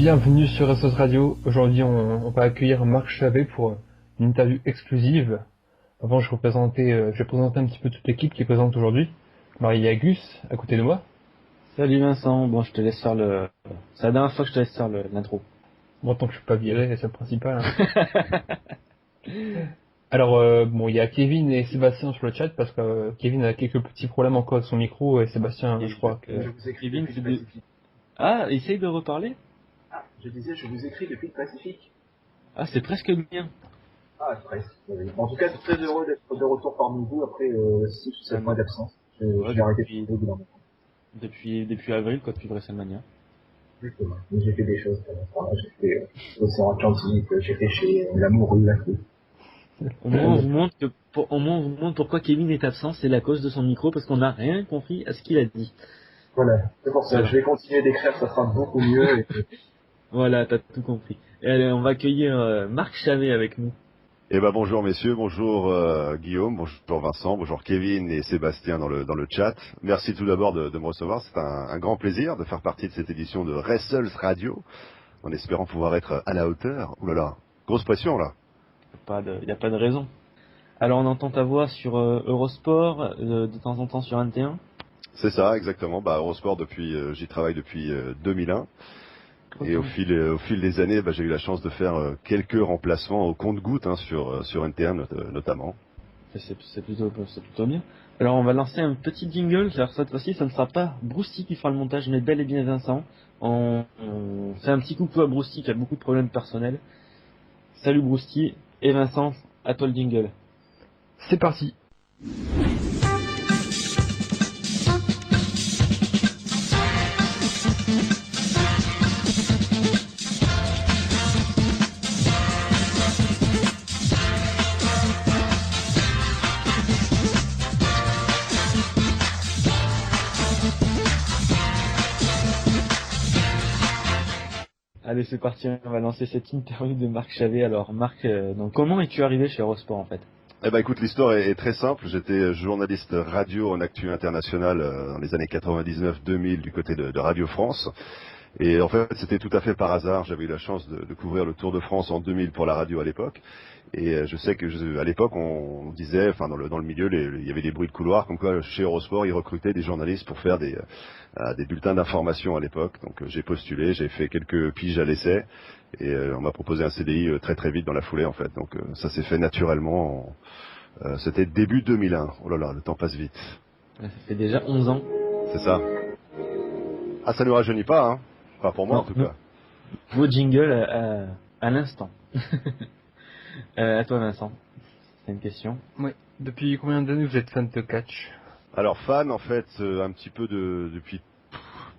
Bienvenue sur SOS Radio. Aujourd'hui, on va accueillir Marc Chavet pour une interview exclusive. Avant, je vais présenter un petit peu toute l'équipe qui est présente aujourd'hui. Marie Agus, à côté de moi. Salut Vincent, bon je te laisse faire c'est la dernière fois que je te laisse faire l'intro. Bon, tant que je suis pas viré, c'est le principal. Hein. Alors, il y a Kevin et Sébastien sur le chat parce que Kevin a quelques petits problèmes encore avec son micro et Sébastien, je crois que... Je vous écris Kevin, depuis le Pacifique. Ah, essaye de reparler. Ah, je disais, je vous écris depuis le Pacifique. Ah, c'est presque le mien. Ah, presque. Oui. En tout cas, très heureux d'être de retour parmi vous après 6 ou 7 mois d'absence. J'ai arrêté de jouer dans mon temps. Depuis avril, quoi, depuis WrestleMania. Justement. J'ai fait des choses pendant ça. J'ai fait l'océan Atlantique, j'ai fait chez l'amour rue Lafayette. Au moins, on vous montre pourquoi Kevin est absent, c'est la cause de son micro, parce qu'on n'a rien compris à ce qu'il a dit. Voilà, c'est pour ça. Voilà. Je vais continuer d'écrire, ça sera beaucoup mieux. Voilà, t'as tout compris. Et allez, on va accueillir Marc Chavet avec nous. Eh ben bonjour messieurs, bonjour Guillaume, bonjour Vincent, bonjour Kevin et Sébastien dans le chat. Merci tout d'abord de me recevoir, c'est un grand plaisir de faire partie de cette édition de Wrestles Radio, en espérant pouvoir être à la hauteur. Ouh là là, grosse pression là. Il n'y a pas de raison. Alors on entend ta voix sur Eurosport, de temps en temps sur NT1. C'est ça, exactement. Eurosport j'y travaille depuis 2001. Et au fil des années, j'ai eu la chance de faire quelques remplacements au compte-gouttes sur NT1 notamment. C'est plutôt bien. Alors on va lancer un petit jingle, car cette fois-ci ce ne sera pas Brousty qui fera le montage, mais bel et bien Vincent. On fait un petit coucou à Brousty qui a beaucoup de problèmes personnels. Salut Brousty, et Vincent, à toi le jingle. C'est parti. Allez, c'est parti, on va lancer cette interview de Marc Chavet. Alors Marc, donc comment es-tu arrivé chez Eurosport en fait? Eh ben écoute, l'histoire est très simple. J'étais journaliste radio en actu international dans les années 99-2000 du côté de Radio France. Et en fait, c'était tout à fait par hasard. J'avais eu la chance de couvrir le Tour de France en 2000 pour la radio à l'époque. Et je sais que à l'époque, on disait, enfin dans le milieu, il y avait des bruits de couloir, comme quoi chez Eurosport, ils recrutaient des journalistes pour faire des bulletins d'information à l'époque. Donc j'ai postulé, j'ai fait quelques piges à l'essai, et on m'a proposé un CDI très très vite dans la foulée en fait. Donc ça s'est fait naturellement. C'était début 2001. Oh là là, le temps passe vite. Ça fait déjà 11 ans. C'est ça. Ah, ça ne rajeunit pas, hein. Pas pour moi Non, en tout cas. Vos jingles à l'instant. À toi Vincent, c'est une question. Oui. Depuis combien d'années vous êtes fan de catch? Alors fan en fait, un petit peu depuis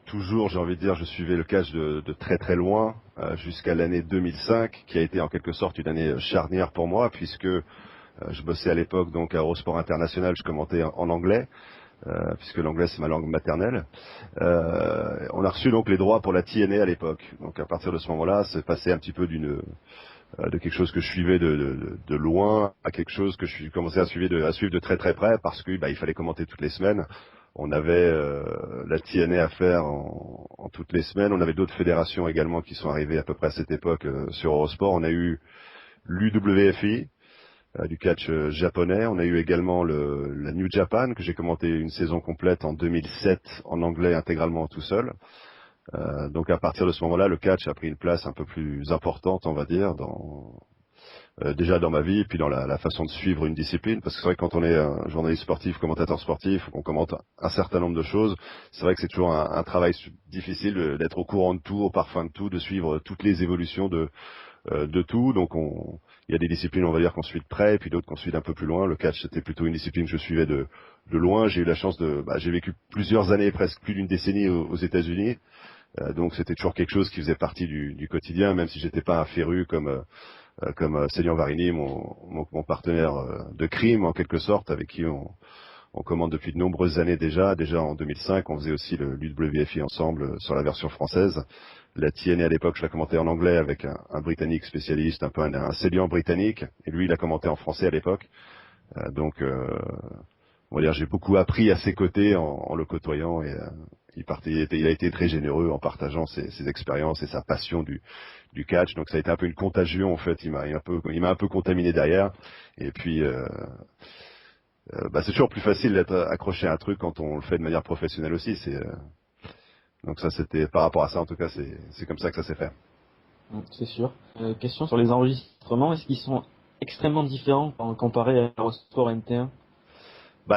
toujours, j'ai envie de dire, je suivais le catch de très très loin, jusqu'à l'année 2005, qui a été en quelque sorte une année charnière pour moi, puisque je bossais à l'époque donc à Eurosport International, je commentais en anglais. Puisque l'anglais c'est ma langue maternelle. On a reçu donc les droits pour la TNA à l'époque. Donc à partir de ce moment-là, c'est passé un petit peu de quelque chose que je suivais de loin à quelque chose que je commençais à suivre de très très près, parce que il fallait commenter toutes les semaines. On avait la TNA à faire en toutes les semaines. On avait d'autres fédérations également qui sont arrivées à peu près à cette époque sur Eurosport. On a eu l'UWFI, du catch japonais. On a eu également la New Japan, que j'ai commenté une saison complète en 2007 en anglais intégralement tout seul. Donc à partir de ce moment-là, le catch a pris une place un peu plus importante, on va dire, déjà dans ma vie, puis dans la façon de suivre une discipline. Parce que c'est vrai que quand on est un journaliste sportif, commentateur sportif, on commente un certain nombre de choses. C'est vrai que c'est toujours un travail difficile d'être au courant de tout, au parfum de tout, de suivre toutes les évolutions de tout. Donc il y a des disciplines, on va dire, qu'on suit de près, et puis d'autres qu'on suit d'un peu plus loin. Le catch, c'était plutôt une discipline que je suivais de loin. J'ai eu la chance j'ai vécu plusieurs années, presque plus d'une décennie aux États-Unis. Donc c'était toujours quelque chose qui faisait partie du quotidien, même si j'étais pas un féru comme Senior Varini, mon partenaire de crime en quelque sorte, avec qui on commande depuis de nombreuses années déjà. Déjà en 2005, on faisait aussi le l'UWFI ensemble sur la version française. La TNA à l'époque, je la commentais en anglais avec un Britannique spécialiste, un peu un senior britannique, et lui il a commenté en français à l'époque. Donc on va dire j'ai beaucoup appris à ses côtés en le côtoyant, et il a été très généreux en partageant ses expériences et sa passion du catch. Donc ça a été un peu une contagion en fait. Il m'a un peu contaminé derrière. Et puis c'est toujours plus facile d'être accroché à un truc quand on le fait de manière professionnelle aussi. Donc ça c'était par rapport à ça en tout cas c'est comme ça que ça s'est fait. C'est sûr. Question sur les enregistrements, est-ce qu'ils sont extrêmement différents comparé à Eurosport MT1?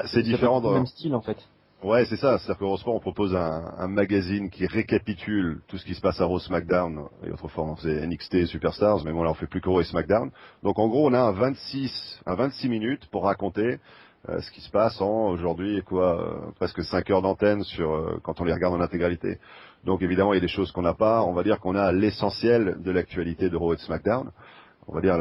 C'est différent dans le même style en fait. Ouais, c'est ça. C'est-à-dire qu'Eurosport, on propose un magazine qui récapitule tout ce qui se passe à Raw, SmackDown. Et autrefois, on faisait NXT, Superstars, mais bon, là, on fait plus que Raw et SmackDown. Donc, en gros, on a un 26 minutes pour raconter ce qui se passe en, aujourd'hui, presque 5 heures d'antenne quand on les regarde en intégralité. Donc, évidemment, il y a des choses qu'on n'a pas. On va dire qu'on a l'essentiel de l'actualité de Raw et de SmackDown. On va dire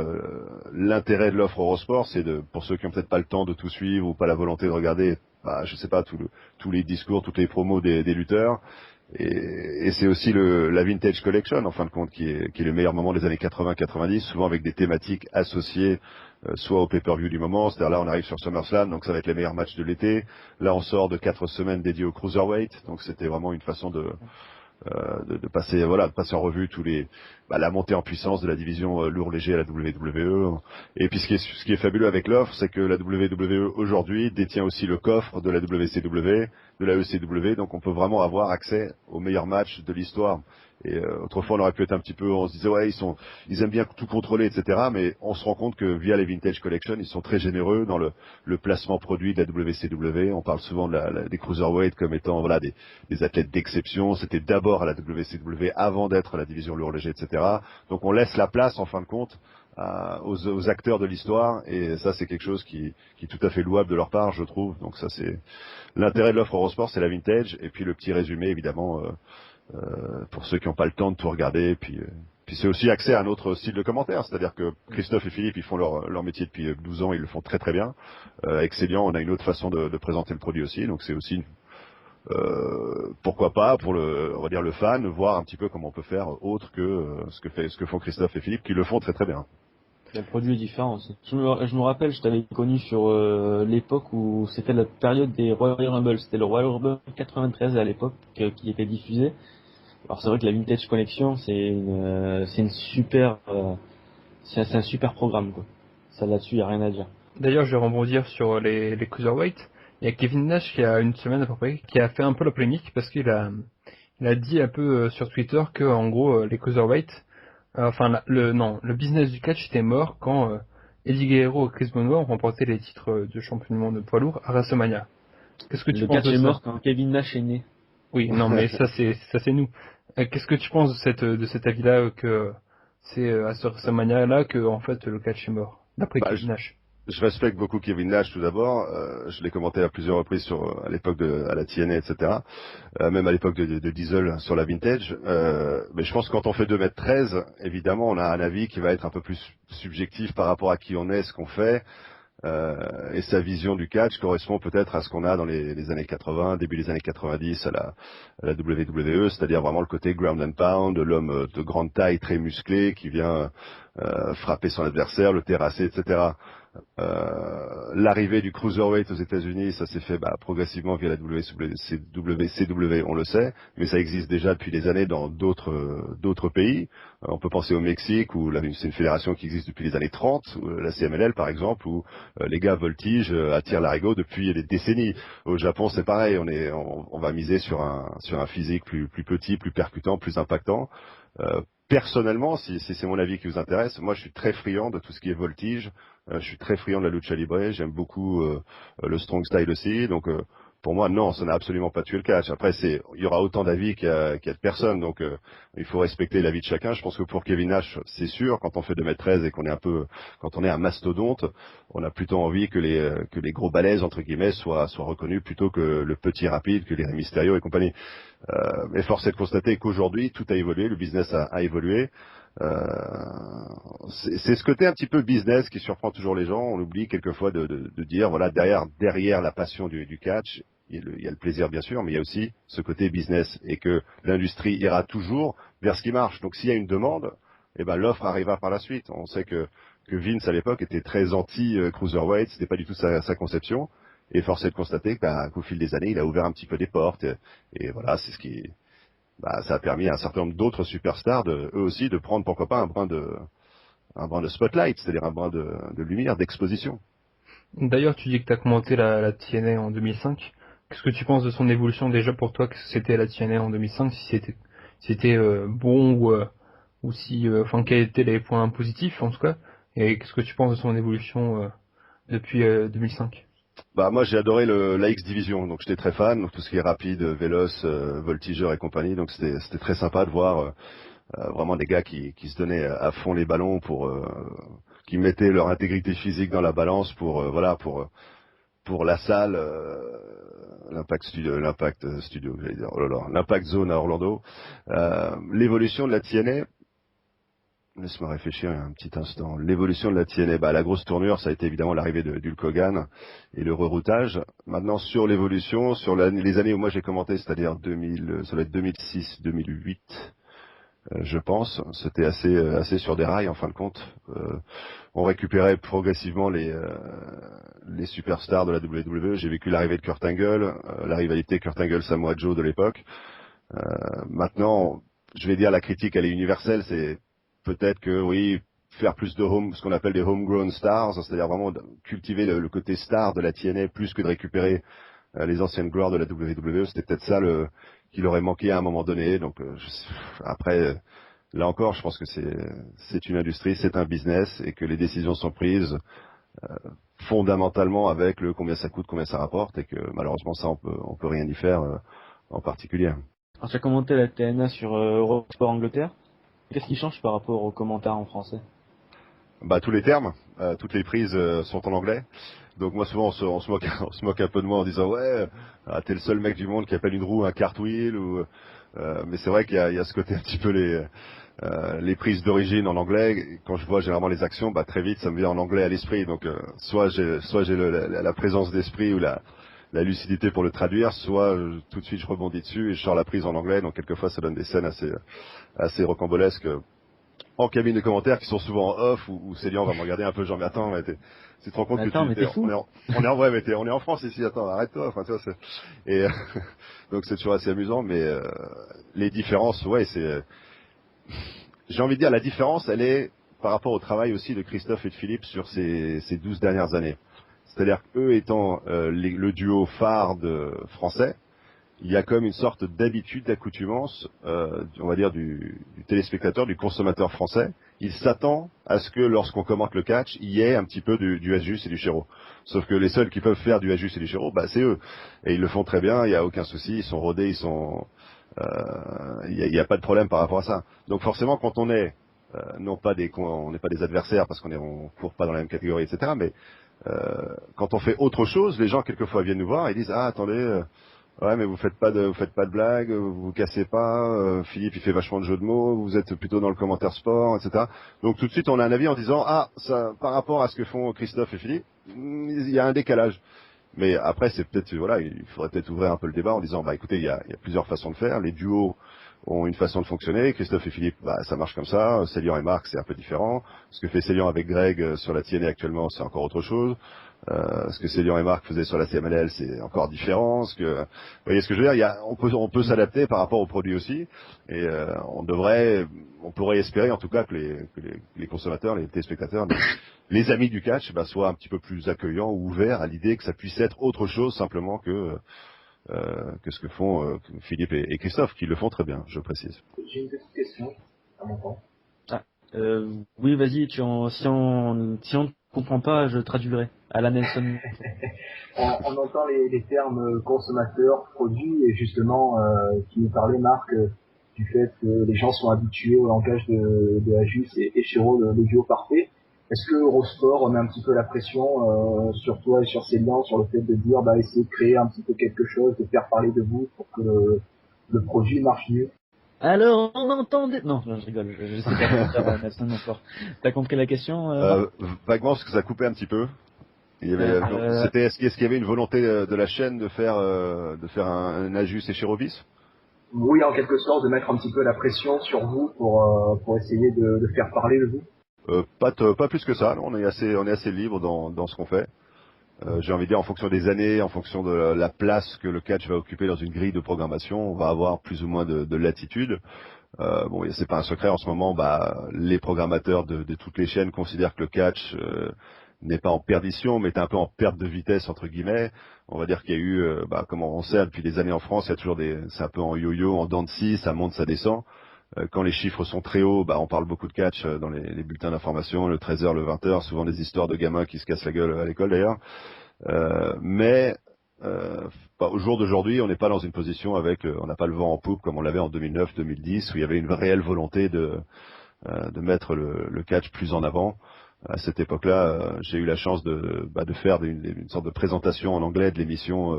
l'intérêt de l'offre Eurosport, c'est pour ceux qui ont peut-être pas le temps de tout suivre ou pas la volonté de regarder, je sais pas, tous les discours, toutes les promos des lutteurs. Et c'est aussi la Vintage Collection, en fin de compte, qui est le meilleur moment des années 80-90, souvent avec des thématiques associées, soit au pay-per-view du moment. C'est-à-dire là, on arrive sur SummerSlam, donc ça va être les meilleurs matchs de l'été. Là, on sort de 4 semaines dédiées au Cruiserweight, donc c'était vraiment une façon de passer en revue la montée en puissance de la division lourd léger à la WWE. Et puis ce qui est fabuleux avec l'offre, c'est que la WWE aujourd'hui détient aussi le coffre de la WCW, de la ECW, donc on peut vraiment avoir accès aux meilleurs matchs de l'histoire. Et autrefois on aurait pu être un petit peu, on se disait ouais ils aiment bien tout contrôler, etc. Mais on se rend compte que via les Vintage Collection, ils sont très généreux dans le placement produit de la WCW. On parle souvent des Cruiserweight comme étant des athlètes d'exception. C'était d'abord à la WCW avant d'être à la division lourd léger, etc. Donc on laisse la place en fin de compte aux acteurs de l'histoire, et ça c'est quelque chose qui est tout à fait louable de leur part, je trouve. Donc ça c'est l'intérêt de l'offre Eurosport, c'est la vintage, et puis le petit résumé évidemment pour ceux qui n'ont pas le temps de tout regarder. Puis c'est aussi accès à un autre style de commentaire, c'est-à-dire que Christophe et Philippe ils font leur métier depuis 12 ans, ils le font très très bien. Avec Célian, on a une autre façon de présenter le produit aussi, donc c'est aussi pourquoi pas pour on va dire le fan, voir un petit peu comment on peut faire autre que ce que font Christophe et Philippe, qui le font très très bien. Le produit est différent aussi. Je me rappelle, je t'avais connu sur l'époque où c'était la période des Royal Rumble. C'était le Royal Rumble 93 à l'époque qui était diffusé. Alors c'est vrai que la Vintage Collection, c'est une super, c'est un super programme quoi. Ça là-dessus, y a rien à dire. D'ailleurs, je vais rebondir sur les Cruiserweight. Il y a Kevin Nash qui a une semaine à peu près, qui a fait un peu la polémique parce il a dit un peu sur Twitter que en gros les Cruiserweight, le business du catch était mort quand Eddie Guerrero et Chris Benoit ont remporté les titres de champion du monde de poids lourd à WrestleMania. Qu'est-ce que tu penses de ça? Le catch est mort quand Kevin Nash est né. Oui, non, mais ça c'est nous. Qu'est-ce que tu penses de cet avis-là que c'est à ce WrestleMania-là que en fait le catch est mort d'après Kevin Nash? Je respecte beaucoup Kevin Nash tout d'abord. Je l'ai commenté à plusieurs reprises à l'époque à la TNA, etc. Même à l'époque de Diesel sur la Vintage. Mais je pense que quand on fait 2m13, évidemment, on a un avis qui va être un peu plus subjectif par rapport à qui on est, ce qu'on fait. Et sa vision du catch correspond peut-être à ce qu'on a dans les années 80, début des années 90 à la WWE, c'est-à-dire vraiment le côté ground and pound, l'homme de grande taille, très musclé, qui vient frapper son adversaire, le terrasser, etc. L'arrivée du Cruiserweight aux États-Unis, ça s'est fait progressivement via la WCW, on le sait, mais ça existe déjà depuis des années dans d'autres pays. On peut penser au Mexique, où c'est une fédération qui existe depuis les années 30, la CMLL par exemple, où les gars Voltige attirent l'arigot depuis des décennies. Au Japon, c'est pareil, on va miser sur un physique plus petit, plus percutant, plus impactant. Personnellement, si c'est mon avis qui vous intéresse, moi je suis très friand de tout ce qui est voltige, je suis très friand de la lucha libre, j'aime beaucoup le strong style aussi, donc pour moi non, ça n'a absolument pas tué le catch. Après il y aura autant d'avis qu'il y a de personnes, donc il faut respecter l'avis de chacun. Je pense que pour Kevin Nash, c'est sûr, quand on fait 2m13 et quand on est un mastodonte, on a plutôt envie que les gros balèzes entre guillemets soient reconnus plutôt que le petit rapide, que les Rey Mysterio et compagnie. Mais force est de constater qu'aujourd'hui tout a évolué, le business a évolué. C'est ce côté un petit peu business qui surprend toujours les gens. On oublie quelquefois de dire voilà, derrière la passion du catch, il y a le plaisir bien sûr, mais il y a aussi ce côté business, et que l'industrie ira toujours vers ce qui marche. Donc s'il y a une demande, l'offre arrivera par la suite. On sait que Vince à l'époque était très anti cruiserweight, c'était pas du tout sa conception. Et force est de constater qu'au fil des années, il a ouvert un petit peu des portes. Et voilà, c'est ce qui, ça a permis à un certain nombre d'autres superstars, eux aussi, de prendre, pourquoi pas, un brin de spotlight, c'est-à-dire un brin de lumière, d'exposition. D'ailleurs, tu dis que tu as commenté la TNA en 2005. Qu'est-ce que tu penses de son évolution déjà pour toi? Qu'est-ce que c'était la TNA en 2005? Si c'était bon ou si, enfin, quels étaient les points positifs en tout cas? Et qu'est-ce que tu penses de son évolution depuis 2005? Moi j'ai adoré la X Division, donc j'étais très fan, donc tout ce qui est rapide, véloce, voltigeur et compagnie, donc c'était très sympa de voir vraiment des gars qui se donnaient à fond les ballons qui mettaient leur intégrité physique dans la balance pour la salle, l'Impact Studio, j'allais dire, oh là là, l'Impact Zone à Orlando. L'évolution de la TNA, laisse-moi réfléchir un petit instant. L'évolution de la TNA, la grosse tournure, ça a été évidemment l'arrivée d'Hulk Hogan et le reroutage. Maintenant, sur l'évolution, sur les années où moi j'ai commenté, c'est-à-dire 2000, ça va être 2006, 2008, je pense, c'était assez sur des rails en fin de compte. On récupérait progressivement les superstars de la WWE. J'ai vécu l'arrivée de Kurt Angle, la rivalité Kurt Angle-Samoa Joe de l'époque. Maintenant, je vais dire la critique, elle est universelle. C'est peut-être que oui, faire plus de ce qu'on appelle des homegrown stars, c'est-à-dire vraiment cultiver le côté star de la TNA plus que de récupérer les anciennes gloires de la WWE. C'était peut-être ça qu'il aurait manqué à un moment donné. Donc après. Là encore, je pense que c'est une industrie, c'est un business et que les décisions sont prises fondamentalement avec le combien ça coûte, combien ça rapporte et que malheureusement ça on peut rien y faire en particulier. Alors, tu as commenté la TNA sur Eurosport Angleterre. Qu'est-ce qui change par rapport aux commentaires en français? Tous les termes, toutes les prises sont en anglais. Donc moi souvent on se moque un peu de moi en disant ouais, t'es le seul mec du monde qui appelle une roue un cartwheel mais c'est vrai qu'il y a ce côté un petit peu les prises d'origine en anglais. Quand je vois généralement les actions, très vite ça me vient en anglais à l'esprit. Donc soit j'ai la présence d'esprit ou la lucidité pour le traduire, soit tout de suite je rebondis dessus et je sors la prise en anglais. Donc quelquefois ça donne des scènes assez rocambolesques en cabine de commentaires qui sont souvent en off où Célian va me regarder un peu genre mais attends, tu te rends compte mais t'es fou. on est en France ici, attends, arrête-toi. Enfin, tu vois, et donc c'est toujours assez amusant, mais les différences, ouais, j'ai envie de dire la différence, elle est par rapport au travail aussi de Christophe et de Philippe sur ces 12 dernières années. C'est-à-dire qu'eux étant le duo phare français, il y a comme une sorte d'habitude, d'accoutumance, on va dire du téléspectateur, du consommateur français. Il s'attend à ce que lorsqu'on commente le catch, il y ait un petit peu du Ajus et du Chéreau. Sauf que les seuls qui peuvent faire du Ajus et du Chéreau, c'est eux. Et ils le font très bien, il n'y a aucun souci, ils sont rodés, il n'y a pas de problème par rapport à ça. Donc forcément, quand on est, on n'est pas des adversaires parce on court pas dans la même catégorie, etc. Mais quand on fait autre chose, les gens quelquefois viennent nous voir et disent attendez. Ouais, mais vous faites pas de blagues, vous cassez pas. Philippe, il fait vachement de jeux de mots. Vous êtes plutôt dans le commentaire sport, etc. Donc tout de suite, on a un avis en disant ça, par rapport à ce que font Christophe et Philippe, il y a un décalage. Mais après, c'est peut-être il faudrait peut-être ouvrir un peu le débat en disant écoutez, il y a plusieurs façons de faire. Les duos ont une façon de fonctionner. Christophe et Philippe, ça marche comme ça. Célian et Marc, c'est un peu différent. Ce que fait Célian avec Greg sur la TNA actuellement, c'est encore autre chose. Ce que Célian et Marc faisaient sur la CMLL, c'est encore différent. Vous voyez ce que je veux dire, on peut s'adapter par rapport aux produits aussi, et on pourrait espérer en tout cas que les consommateurs, les téléspectateurs, les amis du catch, soient un petit peu plus accueillants ou ouverts à l'idée que ça puisse être autre chose simplement que ce que font Philippe et Christophe, qui le font très bien, je précise. J'ai une petite question à mon temps. Oui, vas-y, si on ne comprend pas, je traduirai. À la Nelson. On entend les termes consommateurs, produits, et justement, tu nous parlais, Marc, du fait que les gens sont habitués au langage de Ajus et Chéreau, le duo parfait. Est-ce que Eurosport, on met un petit peu la pression sur toi et sur Célian, sur le fait de dire, essayez de créer un petit peu quelque chose, de faire parler de vous pour que le produit marche mieux? Alors, on entendait... Non, je rigole, je sais pas faire Nelson encore. T'as compris la question Vaguement, parce que ça coupait un petit peu. Est-ce qu'il y avait une volonté de la chaîne de faire un Ajus et Chérovis? Oui, en quelque sorte, de mettre un petit peu la pression sur vous pour essayer de faire parler de vous. Pas plus que ça. On est assez libre dans ce qu'on fait. j'ai envie de dire, en fonction des années, en fonction de la place que le catch va occuper dans une grille de programmation, on va avoir plus ou moins de latitude. Bon, c'est pas un secret en ce moment, les programmateurs de toutes les chaînes considèrent que le catch n'est pas en perdition, mais est un peu en perte de vitesse entre guillemets. On va dire qu'il y a eu, comme on sait depuis des années en France, il y a toujours c'est un peu en yo-yo, en dents de scie, ça monte, ça descend. Quand les chiffres sont très hauts, on parle beaucoup de catch dans les bulletins d'information, le 13h, le 20h, souvent des histoires de gamins qui se cassent la gueule à l'école d'ailleurs. Mais au jour d'aujourd'hui, on n'est pas dans une position on n'a pas le vent en poupe comme on l'avait en 2009-2010, où il y avait une réelle volonté de mettre le catch plus en avant. À cette époque-là, j'ai eu la chance de faire une sorte de présentation en anglais de l'émission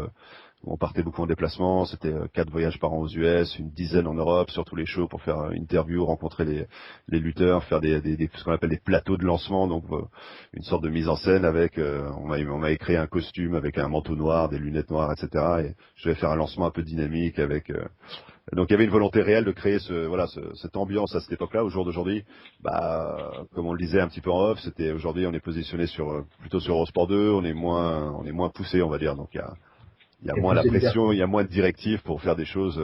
où on partait beaucoup en déplacement. C'était 4 voyages par an aux US, une dizaine en Europe, sur tous les shows pour faire une interview, rencontrer les lutteurs, faire ce qu'on appelle des plateaux de lancement, donc une sorte de mise en scène avec, on m'avait créé un costume avec un manteau noir, des lunettes noires, etc. Et je devais faire un lancement un peu dynamique avec. Donc il y avait une volonté réelle de créer cette ambiance à cette époque-là. Au jour d'aujourd'hui, comme on le disait un petit peu en off, aujourd'hui on est positionné plutôt sur Eurosport 2, on est moins poussé, on va dire. Donc il y a moins la pression, il y a moins de directives pour faire des choses,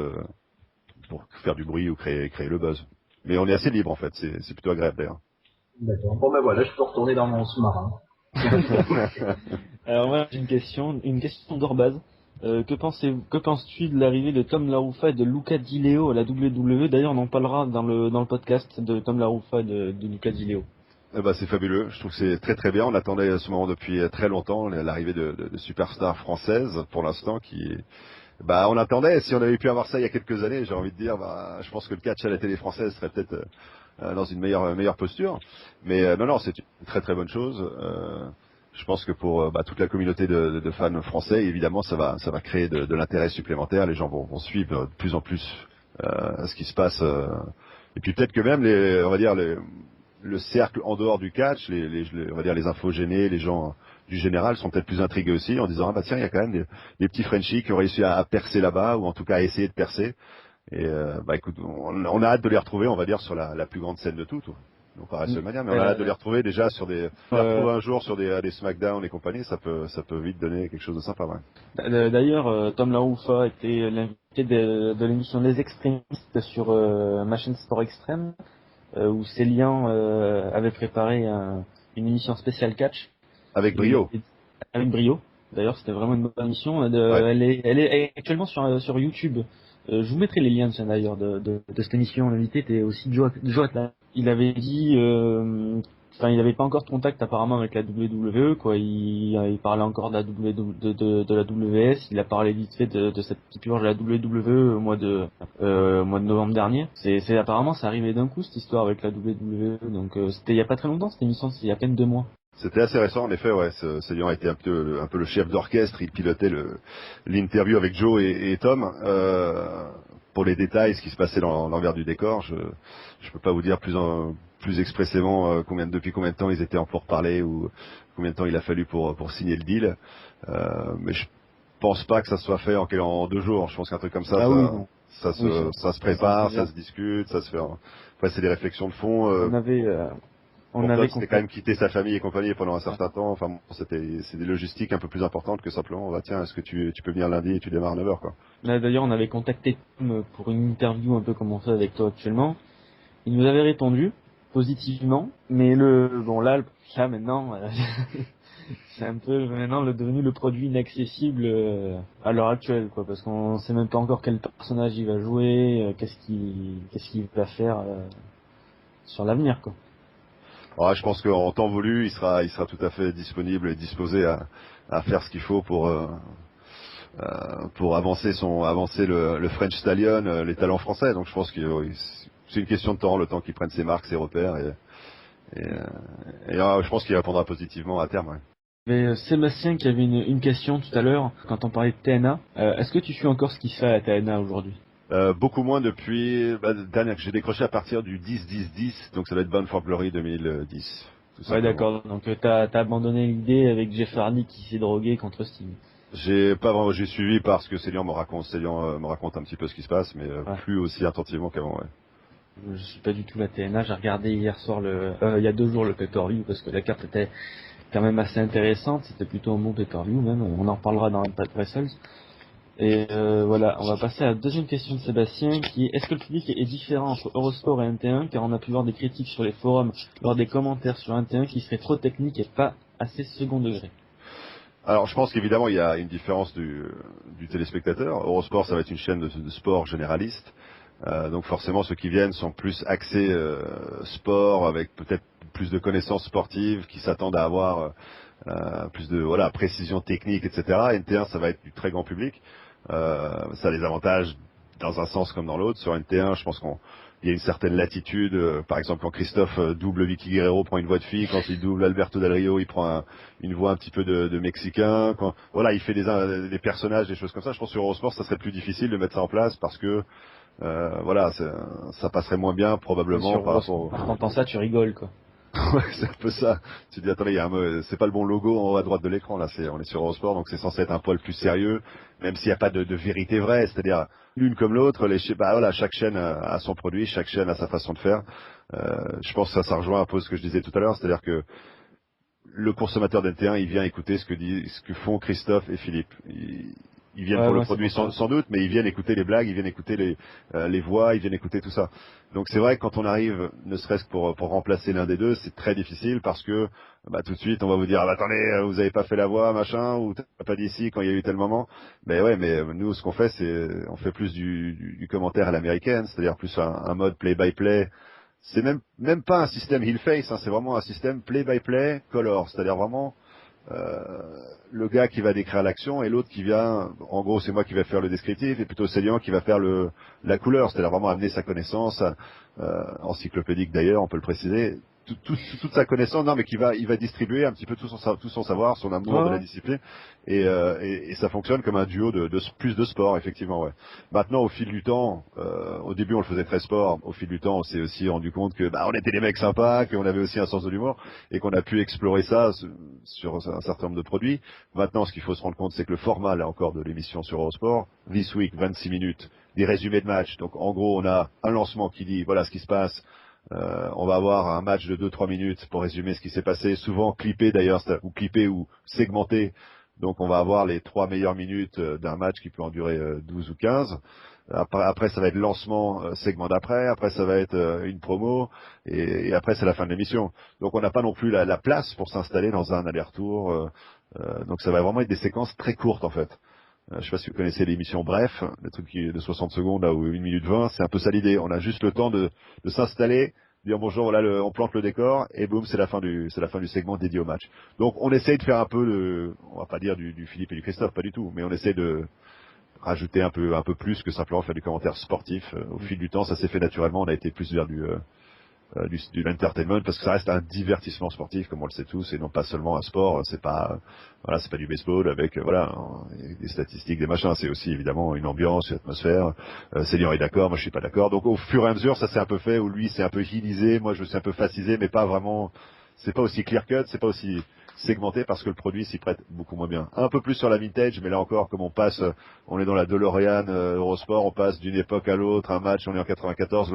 pour faire du bruit ou créer le buzz. Mais on est assez libre en fait, c'est plutôt agréable d'ailleurs. D'accord. Bon voilà, je peux retourner dans mon sous-marin. Alors moi j'ai une question d'Orbaz. Que penses-tu de l'arrivée de Tom Laroufa et de Luca Di Leo à la WWE? D'ailleurs, on en parlera dans le podcast de Tom Laroufa et de Luca Di Leo. C'est fabuleux. Je trouve que c'est très très bien. On attendait ce moment depuis très longtemps, l'arrivée de superstars françaises pour l'instant on attendait. Si on avait pu avoir ça il y a quelques années, j'ai envie de dire, je pense que le catch à la télé française serait peut-être dans une meilleure posture. Mais non, c'est une très très bonne chose. Je pense que pour toute la communauté de fans français, évidemment, ça va créer de l'intérêt supplémentaire. Les gens vont suivre de plus en plus ce qui se passe. Et puis peut-être que même le cercle en dehors du catch, on va dire les infogénés, les gens du général sont peut-être plus intrigués aussi en disant tiens, il y a quand même des petits Frenchies qui ont réussi à percer là-bas, ou en tout cas à essayer de percer. Et écoute, on a hâte de les retrouver, on va dire, sur la plus grande scène de toutes. Non pas WrestleMania, mais on a hâte de les retrouver déjà les retrouver un jour sur des SmackDown et compagnie, ça peut vite donner quelque chose de sympa. Ouais. D'ailleurs, Tom Laroufa était l'invité de l'émission Les Extrémistes sur ma chaîne Sport Extrême, où Célian avait préparé une émission spéciale catch. Avec brio. Avec brio. D'ailleurs, c'était vraiment une bonne émission. Ouais. Elle est actuellement sur YouTube. Je vous mettrai les liens d'ailleurs de cette émission. L'invité était aussi Joe Atlas. Il avait dit, il n'avait pas encore de contact apparemment avec la WWE, quoi. Il parlait encore de la de la WS. Il a parlé vite fait de cette petite purge de la WWE au mois de novembre dernier. Apparemment ça arrivait d'un coup cette histoire avec la WWE. Donc c'était il y a pas très longtemps cette émission, c'est il y a à peine 2 mois. C'était assez récent, en effet, ouais. Célian a été un peu le chef d'orchestre. Il pilotait l'interview avec Joe et Tom. Pour les détails, ce qui se passait dans l'envers du décor, je peux pas vous dire plus expressément depuis combien de temps ils étaient en pourparlers ou combien de temps il a fallu pour signer le deal. Mais je pense pas que ça soit fait en 2 jours. Je pense qu'un truc comme ça, ça se prépare, ça se discute, ça se fait. Enfin, c'est des réflexions de fond. C'était quand même quitter sa famille et compagnie pendant un certain temps. Enfin, c'est des logistiques un peu plus importantes que simplement, tiens, est-ce que tu peux venir lundi et tu démarres à 9h, quoi. Là, d'ailleurs, on avait contacté Tom pour une interview un peu comme on fait avec toi actuellement. Il nous avait répondu positivement, mais là maintenant, c'est un peu maintenant devenu le produit inaccessible à l'heure actuelle, quoi, parce qu'on sait même pas encore quel personnage il va jouer, qu'est-ce qu'il va faire sur l'avenir, quoi. Alors, je pense qu'en temps voulu, il sera tout à fait disponible et disposé à faire ce qu'il faut pour avancer le French Stallion, les talents français. Donc je pense que c'est une question de temps, le temps qu'il prenne ses marques, ses repères, et je pense qu'il répondra positivement à terme. Ouais. Mais Sébastien qui avait une question tout à l'heure quand on parlait de TNA. Est-ce que tu suis encore ce qui se fait à TNA aujourd'hui? Beaucoup moins depuis dernière que j'ai décroché à partir du 10-10-10, donc ça va être Bound for Glory 2010. Ouais, d'accord. Donc t'as abandonné l'idée avec Jeff Hardy qui s'est drogué contre Sting. J'ai suivi parce que Célian me raconte un petit peu ce qui se passe, mais plus aussi attentivement qu'avant. Ouais. Je suis pas du tout la TNA. J'ai regardé hier soir il y a 2 jours le pay-per-view parce que la carte était quand même assez intéressante. C'était plutôt un bon pay-per-view même. On en reparlera dans Impact Wrestles. Et voilà, on va passer à la deuxième question de Sébastien qui est: est-ce que le public est différent entre Eurosport et NT1, car on a pu voir des critiques sur les forums lors des commentaires sur NT1 qui seraient trop techniques et pas assez second degré. Alors, je pense qu'évidemment, il y a une différence du téléspectateur. Eurosport, ça va être une chaîne de sport généraliste. Donc forcément, ceux qui viennent sont plus axés sport, avec peut-être plus de connaissances sportives, qui s'attendent à avoir plus de précision technique, etc. NT1, ça va être du très grand public. Ça a des avantages dans un sens comme dans l'autre. Sur NT1, je pense qu'il y a une certaine latitude. Par exemple, quand Christophe double Vicky Guerrero, prend une voix de fille. Quand il double Alberto Del Rio, il prend une voix un petit peu de mexicain. Il fait des personnages, des choses comme ça. Je pense que sur Eurosport, ça serait plus difficile de mettre ça en place parce que ça passerait moins bien probablement par rapport au... En entendant ça, tu rigoles, quoi. Ouais, c'est un peu ça. Tu te dis, attendez, c'est pas le bon logo en haut à droite de l'écran, là, on est sur Eurosport, donc c'est censé être un poil plus sérieux, même s'il n'y a pas de vérité vraie, c'est-à-dire, l'une comme l'autre, chaque chaîne a son produit, chaque chaîne a sa façon de faire. Je pense que ça rejoint un peu ce que je disais tout à l'heure, c'est-à-dire que le consommateur d'NT1, il vient écouter ce que font Christophe et Philippe. Ils viennent pour le produit sans doute, mais ils viennent écouter les blagues, ils viennent écouter les voix, ils viennent écouter tout ça. Donc c'est vrai que quand on arrive, ne serait-ce que pour remplacer l'un des deux, c'est très difficile parce que tout de suite on va vous dire attendez, vous avez pas fait la voix, machin, ou t'as pas dit ici quand il y a eu tel moment. Mais ouais, mais nous ce qu'on fait, c'est on fait plus du commentaire à l'américaine, c'est-à-dire plus un mode play-by-play. C'est même pas un système heel-face, hein, c'est vraiment un système play-by-play color, c'est-à-dire vraiment le gars qui va décrire l'action et l'autre qui vient, en gros c'est moi qui vais faire le descriptif et plutôt Célian qui va faire la couleur, c'est-à-dire vraiment amener sa connaissance, encyclopédique d'ailleurs, on peut le préciser, toute sa connaissance, non mais il va distribuer un petit peu tout son savoir, son amour de la discipline et ça fonctionne comme un duo de plus de sport effectivement, ouais. Maintenant au fil du temps, au début on le faisait très sport, au fil du temps on s'est aussi rendu compte que on était des mecs sympas, qu'on avait aussi un sens de l'humour et qu'on a pu explorer ça sur un certain nombre de produits. Maintenant ce qu'il faut se rendre compte c'est que le format là encore de l'émission sur Eurosport, This Week 26 minutes, des résumés de match, donc en gros on a un lancement qui dit voilà ce qui se passe. On va avoir un match de 2-3 minutes pour résumer ce qui s'est passé, souvent clippé d'ailleurs, ou clippé ou segmenté. Donc on va avoir les 3 meilleures minutes d'un match qui peut en durer 12 ou 15. Après ça va être lancement, segment d'après, après ça va être une promo, et après c'est la fin de l'émission. Donc on n'a pas non plus la place pour s'installer dans un aller-retour. Donc ça va vraiment être des séquences très courtes en fait. Je sais pas si vous connaissez l'émission Bref, le truc de 60 secondes là ou 1 minute 20, c'est un peu ça l'idée. On a juste le temps de s'installer, dire bonjour, voilà, on plante le décor et boum, c'est la fin du segment dédié au match. Donc on essaye de faire un peu on va pas dire du Philippe et du Christophe, pas du tout, mais on essaie de rajouter un peu plus que simplement faire du commentaire sportif. Au fil du temps, ça s'est fait naturellement, on a été plus vers du entertainment parce que ça reste un divertissement sportif comme on le sait tous et non pas seulement un sport. C'est pas du baseball avec des statistiques, des machins. C'est aussi évidemment une ambiance, une atmosphère. Seigneur est d'accord, moi je suis pas d'accord. Donc au fur et à mesure ça s'est un peu fait où lui c'est un peu heelisé, moi je suis un peu fascisé, mais pas vraiment. C'est pas aussi clear cut, c'est pas aussi segmenté parce que le produit s'y prête beaucoup moins bien. Un peu plus sur la vintage, mais là encore, comme on est dans la DeLorean Eurosport, on passe d'une époque à l'autre, un match, on est en 94,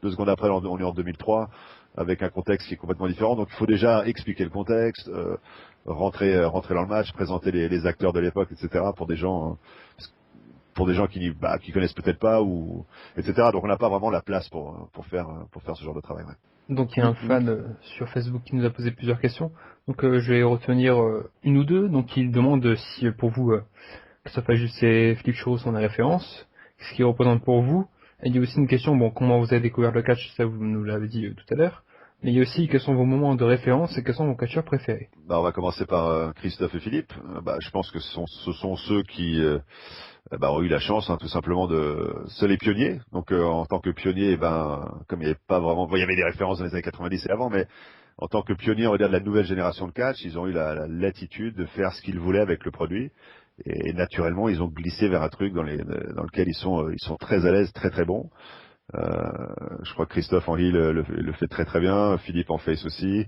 2 secondes après, on est en 2003, avec un contexte qui est complètement différent. Donc il faut déjà expliquer le contexte, rentrer dans le match, présenter les acteurs de l'époque, etc. pour des gens qui connaissent peut-être pas etc. Donc on n'a pas vraiment la place pour faire ce genre de travail. Ouais. Donc il y a un fan sur Facebook qui nous a posé plusieurs questions. Donc je vais retenir une ou deux. Donc il demande si pour vous Christophe Ajus et Philippe Choro sont des références, ce qu'ils représentent pour vous. Et il y a aussi une question, comment vous avez découvert le catch, ça vous nous l'avez dit tout à l'heure. Mais il y a aussi quels sont vos moments de référence et quels sont vos catcheurs préférés. On va commencer par Christophe et Philippe. Je pense que ce sont ceux qui ont eu la chance, tout simplement c'est les pionniers. Donc en tant que pionnier, comme il n'y avait pas vraiment, il y avait des références dans les années 90 et avant, mais en tant que pionnier, on va dire de la nouvelle génération de catch, ils ont eu la latitude de faire ce qu'ils voulaient avec le produit. Et naturellement, ils ont glissé vers un truc dans lequel ils sont très à l'aise, très très bons. Je crois que Christophe en heel le fait très très bien, Philippe en face aussi.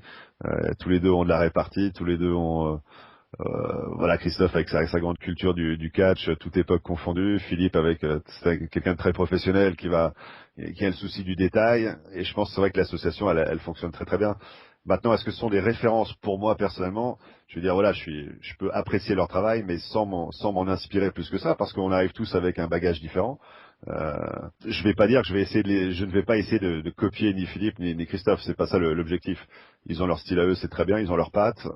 Tous les deux ont de la répartie, tous les deux ont Christophe avec sa grande culture du catch, toute époque confondue. Philippe avec quelqu'un de très professionnel qui a le souci du détail. Et je pense c'est vrai que l'association elle fonctionne très très bien. Maintenant, est-ce que ce sont des références pour moi personnellement? Je veux dire, voilà, je peux apprécier leur travail, mais sans m'en inspirer plus que ça, parce qu'on arrive tous avec un bagage différent. Euh, je vais pas dire que je ne vais pas essayer de copier ni Philippe ni Christophe. C'est pas ça l'objectif. Ils ont leur style à eux, c'est très bien. Ils ont leur patte.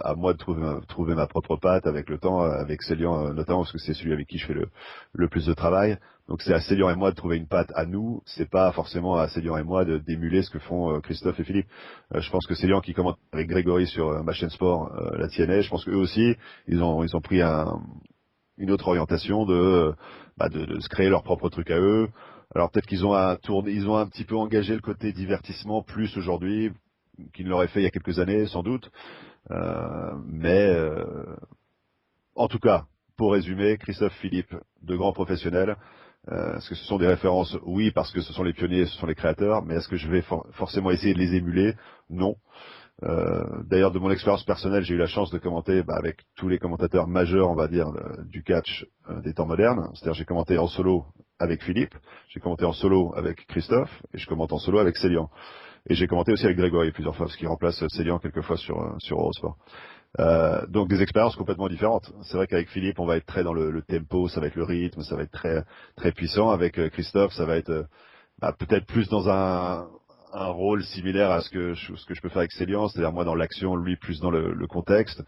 À moi de trouver ma propre patte avec le temps, avec Célian notamment, parce que c'est celui avec qui je fais le plus de travail. Donc c'est à Célian et moi de trouver une patte à nous. C'est pas forcément à Célian et moi d'émuler ce que font Christophe et Philippe. Je pense que Célian qui commente avec Grégory sur ma chaîne sport, la TNA, je pense qu'eux aussi, ils ont pris une autre orientation de se créer leur propre truc à eux. Alors peut-être qu'ils ont ils ont un petit peu engagé le côté divertissement plus aujourd'hui qu'ils ne l'auraient fait il y a quelques années, sans doute. Mais en tout cas, pour résumer, Christophe, Philippe, de grands professionnels. Est-ce que ce sont des références? Oui, parce que ce sont les pionniers, ce sont les créateurs. Mais est-ce que je vais forcément essayer de les émuler? Non. D'ailleurs, de mon expérience personnelle, j'ai eu la chance de commenter avec tous les commentateurs majeurs, on va dire, du catch des temps modernes. C'est-à-dire, j'ai commenté en solo avec Philippe, j'ai commenté en solo avec Christophe, et je commente en solo avec Célian. Et j'ai commenté aussi avec Grégory plusieurs fois, parce qu'il remplace Célian quelquefois sur Eurosport. Donc des expériences complètement différentes. C'est vrai qu'avec Philippe, on va être très dans le tempo, ça va être le rythme, ça va être très très puissant. Avec Christophe, ça va être peut-être plus dans un rôle similaire à ce que je peux faire avec Célian, c'est-à-dire moi dans l'action, lui plus dans le contexte.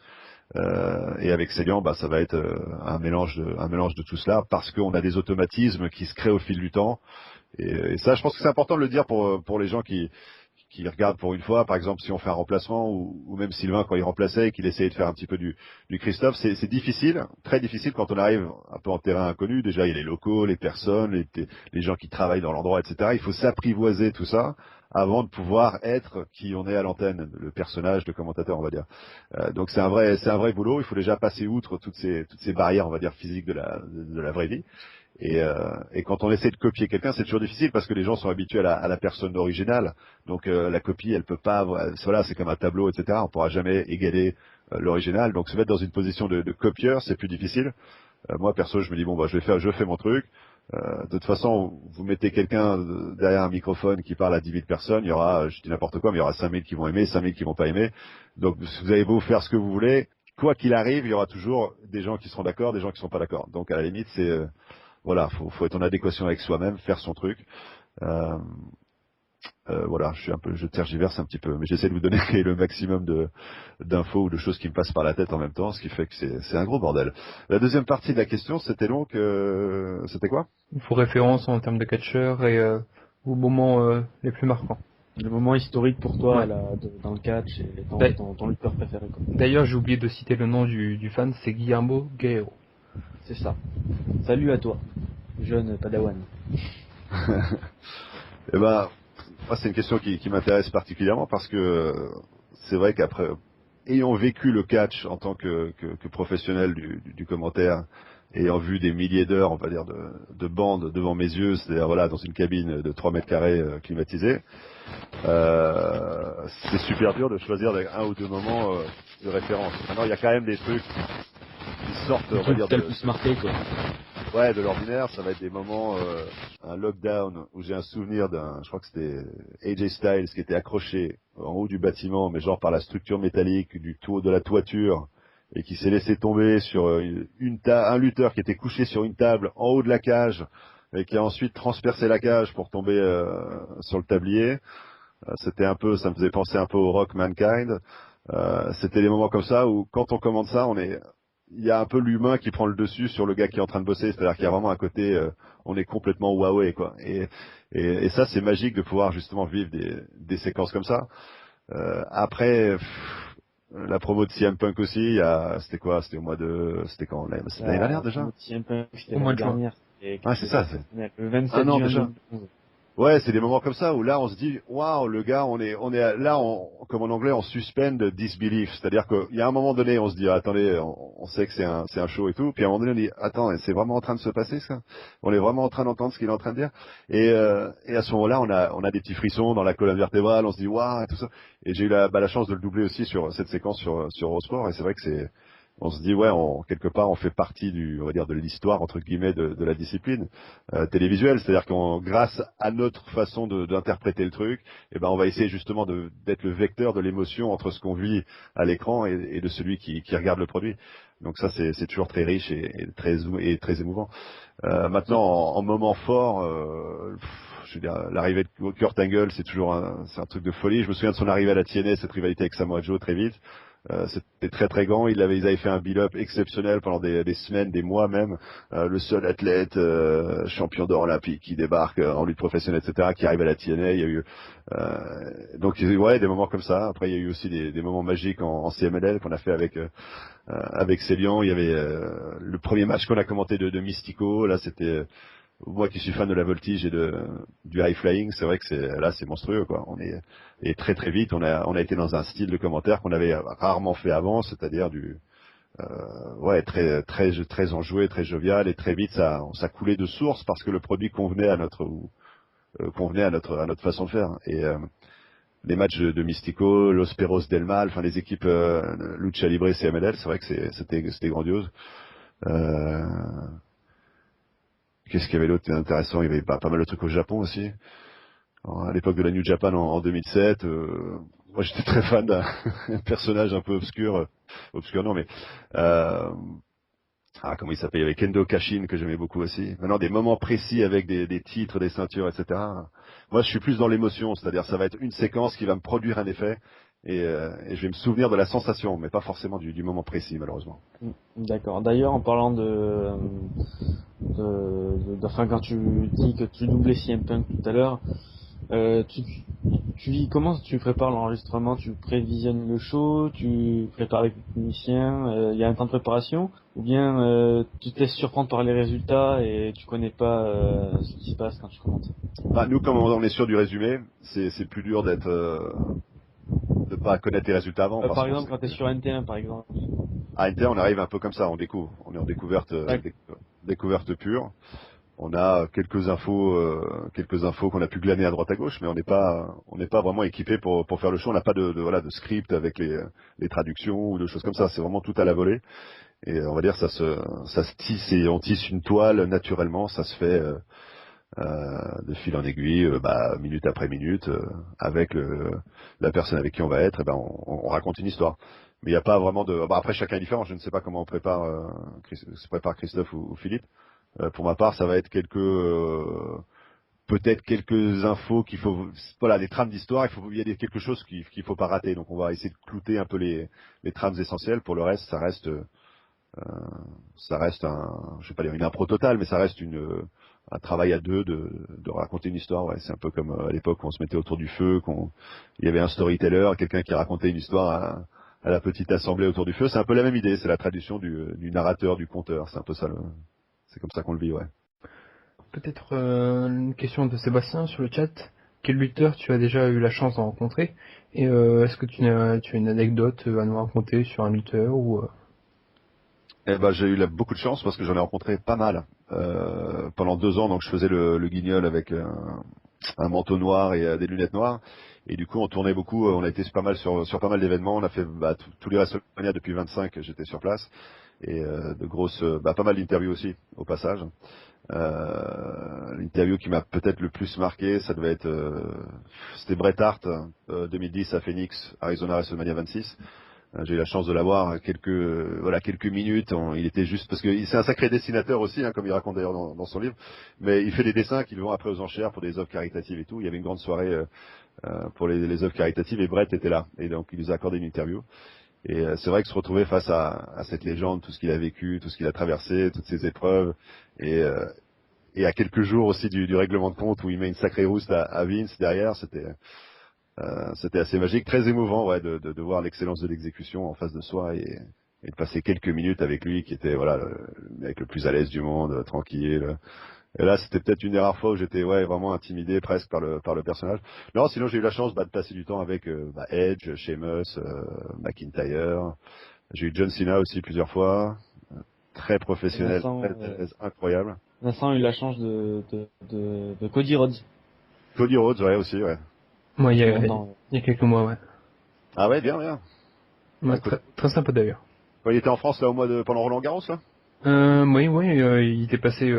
Et avec Célian, ça va être un mélange de tout cela, parce qu'on a des automatismes qui se créent au fil du temps. Et ça, je pense que c'est important de le dire pour les gens qui regardent pour une fois, par exemple, si on fait un remplacement, ou même Sylvain quand il remplaçait et qu'il essayait de faire un petit peu du Christophe, c'est difficile, très difficile quand on arrive un peu en terrain inconnu. Déjà, il y a les locaux, les personnes, les gens qui travaillent dans l'endroit, etc. Il faut s'apprivoiser tout ça avant de pouvoir être qui on est à l'antenne, le personnage, le commentateur, on va dire. Donc c'est un vrai boulot. Il faut déjà passer outre toutes ces barrières, on va dire, physiques de la vraie vie. Et quand on essaie de copier quelqu'un, c'est toujours difficile parce que les gens sont habitués à la personne originale. Donc la copie, elle peut pas. Voilà, c'est comme un tableau, etc. On pourra jamais égaler l'original. Donc se mettre dans une position de copieur, c'est plus difficile. Moi perso, je me dis bon je fais mon truc. De toute façon, vous mettez quelqu'un derrière un microphone qui parle à 10 000 personnes, il y aura, je dis n'importe quoi, mais il y aura 5 000 qui vont aimer, 5 000 qui vont pas aimer. Donc vous avez beau faire ce que vous voulez, quoi qu'il arrive, il y aura toujours des gens qui seront d'accord, des gens qui sont pas d'accord. Donc à la limite, c'est voilà, faut être en adéquation avec soi-même, faire son truc. Euh, voilà, je tergiverse un petit peu, mais j'essaie de vous donner le maximum d'infos ou de choses qui me passent par la tête en même temps, ce qui fait que c'est un gros bordel. La deuxième partie de la question, c'était donc, c'était quoi? Vos références en termes de catcheur et vos moments les plus marquants. Le moment historique pour toi Ouais. dans le catch et ton lutteur préféré, quoi. D'ailleurs, j'ai oublié de citer le nom du fan, c'est Guillermo Guerrero. C'est ça. Salut à toi, jeune padawan. Eh ben, moi, c'est une question qui m'intéresse particulièrement parce que c'est vrai qu'après, ayant vécu le catch en tant que professionnel du commentaire, ayant vu des milliers d'heures, on va dire, de bandes devant mes yeux, c'est-à-dire voilà, dans une cabine de 3 mètres carrés climatisée, c'est super dur de choisir un ou deux moments de référence. Maintenant, il y a quand même des trucs qui sortent, on va dire, Le plus marqué, quoi. ouais, de l'ordinaire. Ça va être des moments, un lockdown où j'ai un souvenir je crois que c'était AJ Styles qui était accroché en haut du bâtiment, mais genre par la structure métallique de la toiture, et qui s'est laissé tomber sur un lutteur qui était couché sur une table en haut de la cage, et qui a ensuite transpercé la cage pour tomber sur le tablier. Ça me faisait penser un peu au Rock Mankind. C'était des moments comme ça où quand on commande ça, il y a un peu l'humain qui prend le dessus sur le gars qui est en train de bosser, c'est-à-dire qu'il y a vraiment un côté, on est complètement Huawei, quoi. Et ça, c'est magique de pouvoir justement vivre des séquences comme ça. Après, la promo de CM Punk aussi, c'était quoi? C'était quand? C'était l'année dernière déjà? Au mois de juin. Ouais, c'est ça. Le 27 Un an juin déjà. 2011. Ouais, c'est des moments comme ça où là on se dit waouh, le gars, comme en anglais, on suspend disbelief, c'est-à-dire qu'il y a un moment donné on se dit attendez, on sait que c'est un show et tout, puis à un moment donné on dit attends, c'est vraiment en train de se passer ça? On est vraiment en train d'entendre ce qu'il est en train de dire? Et à ce moment-là on a des petits frissons dans la colonne vertébrale, on se dit waouh et tout ça. Et j'ai eu la chance de le doubler aussi sur cette séquence sur Eurosport, et c'est vrai que on se dit ouais, quelque part on fait partie on va dire de l'histoire entre guillemets de la discipline télévisuelle, c'est-à-dire qu'on grâce à notre façon d'interpréter le truc, et ben on va essayer justement d'être le vecteur de l'émotion entre ce qu'on vit à l'écran et de celui qui regarde le produit. Donc ça c'est toujours très riche et très émouvant. Maintenant en moment fort, je veux dire l'arrivée de Kurt Angle c'est un truc de folie. Je me souviens de son arrivée à la TNA, cette rivalité avec Samoa Joe très vite. C'était très très grand. Ils avaient fait un build-up exceptionnel pendant des semaines, des mois même. Le seul athlète champion d'or olympique qui débarque en lutte professionnelle, etc., qui arrive à la TNA. Il y a eu donc ouais des moments comme ça. Après il y a eu aussi des moments magiques en CMLL qu'on a fait avec Célian. Il y avait le premier match qu'on a commenté de Mystico. Là c'était moi qui suis fan de la voltige et du high flying, c'est vrai que c'est monstrueux quoi. Et très très vite on a été dans un style de commentaire qu'on avait rarement fait avant, c'est-à-dire ouais très enjoué, très jovial, et très vite ça coulait de source parce que le produit convenait à notre façon de faire. Et les matchs de Mystico, Los Perros del Mal, enfin les équipes Lucha Libre et CMLL, c'est vrai que c'était grandiose. Euh, Qu'est-ce qu'il y avait d'autre intéressant? Il y avait pas mal de trucs au Japon aussi. Alors, à l'époque de la New Japan en 2007, moi j'étais très fan d'un personnage un peu obscur non mais comment il s'appelle? Il y avait Kendo Kashin que j'aimais beaucoup aussi. Maintenant des moments précis avec des titres, des ceintures, etc. Moi je suis plus dans l'émotion, c'est-à-dire ça va être une séquence qui va me produire un effet et je vais me souvenir de la sensation, mais pas forcément du moment précis malheureusement. D'accord. D'ailleurs, en parlant enfin, quand tu dis que tu doublais CM Punk tout à l'heure, comment tu prépares l'enregistrement? Tu prévisionnes le show, tu prépares avec le technicien, il y a un temps de préparation, ou bien tu te laisses surprendre par les résultats et tu connais pas ce qui se passe quand tu commentes? Bah, nous, comme on est sûr du résumé, c'est plus dur de pas connaître les résultats avant parce Par qu'on exemple, sait quand tu es sur NT1, par exemple. à Inter, on arrive un peu comme ça, on découvre, on est en découverte, Tac. découverte pure. On a quelques infos qu'on a pu glaner à droite à gauche, mais on n'est pas vraiment équipé pour faire le show. On n'a pas voilà de script avec les traductions ou de choses comme ça. C'est vraiment tout à la volée. Et on va dire ça se tisse et on tisse une toile naturellement. Ça se fait de fil en aiguille, minute après minute, avec la personne avec qui on va être. Et ben on raconte une histoire. Mais il n'y a pas vraiment de. Bah, après chacun est différent. Je ne sais pas comment se prépare Christophe ou Philippe. Pour ma part, ça va être peut-être quelques infos voilà, les trames d'histoire. Il y a quelque chose qu'il faut pas rater. Donc, on va essayer de clouter un peu les trames essentielles. Pour le reste, ça reste je vais pas dire une impro totale, mais ça reste un travail à deux de raconter une histoire. Ouais, c'est un peu comme à l'époque où on se mettait autour du feu, il y avait un storyteller, quelqu'un qui racontait une histoire à la petite assemblée autour du feu. C'est un peu la même idée. C'est la traduction du narrateur, du conteur. C'est un peu ça c'est comme ça qu'on le vit, ouais. Peut-être une question de Sébastien sur le chat. Quel lutteur tu as déjà eu la chance de rencontrer? Et est-ce que tu as une anecdote à nous raconter sur un lutteur ou Eh ben, j'ai eu beaucoup de chance parce que j'en ai rencontré pas mal. Pendant 2 ans, donc je faisais le guignol avec un manteau noir et des lunettes noires. Et du coup, on tournait beaucoup. On a été pas mal sur pas mal d'événements. On a fait tous les WrestleMania depuis 25. J'étais sur place et pas mal d'interviews aussi au passage. L'interview qui m'a peut-être le plus marqué, ça devait être c'était Bret Hart 2010 à Phoenix, Arizona WrestleMania 26. J'ai eu la chance de l'avoir quelques minutes. Il était juste parce que c'est un sacré dessinateur aussi, hein, comme il raconte d'ailleurs dans son livre. Mais il fait des dessins qui vont après aux enchères pour des œuvres caritatives et tout. Il y avait une grande soirée pour les œuvres caritatives et Brett était là. Et donc il nous a accordé une interview. Et c'est vrai que se retrouver face à cette légende, tout ce qu'il a vécu, tout ce qu'il a traversé, toutes ces épreuves, et, euh, et à quelques jours aussi du règlement de compte où il met une sacrée rouste à Vince derrière, c'était assez magique, très émouvant, ouais, de voir l'excellence de l'exécution en face de soi et de passer quelques minutes avec lui, qui était voilà le mec le plus à l'aise du monde, tranquille. Et là, c'était peut-être une des rares fois où j'étais vraiment intimidé presque par le personnage. Non, sinon j'ai eu la chance de passer du temps avec Edge, Sheamus, McIntyre. J'ai eu John Cena aussi plusieurs fois, très professionnel, Vincent, très à l'aise, incroyable. Vincent a eu la chance de Cody Rhodes. Cody Rhodes, ouais aussi, ouais. moi Longtemps. il y a quelques mois, ouais. Ah ouais, bien, bien. Ouais, Cody très, très sympa d'ailleurs. Quand il était en France là pendant Roland Garros là. Oui, il était passé.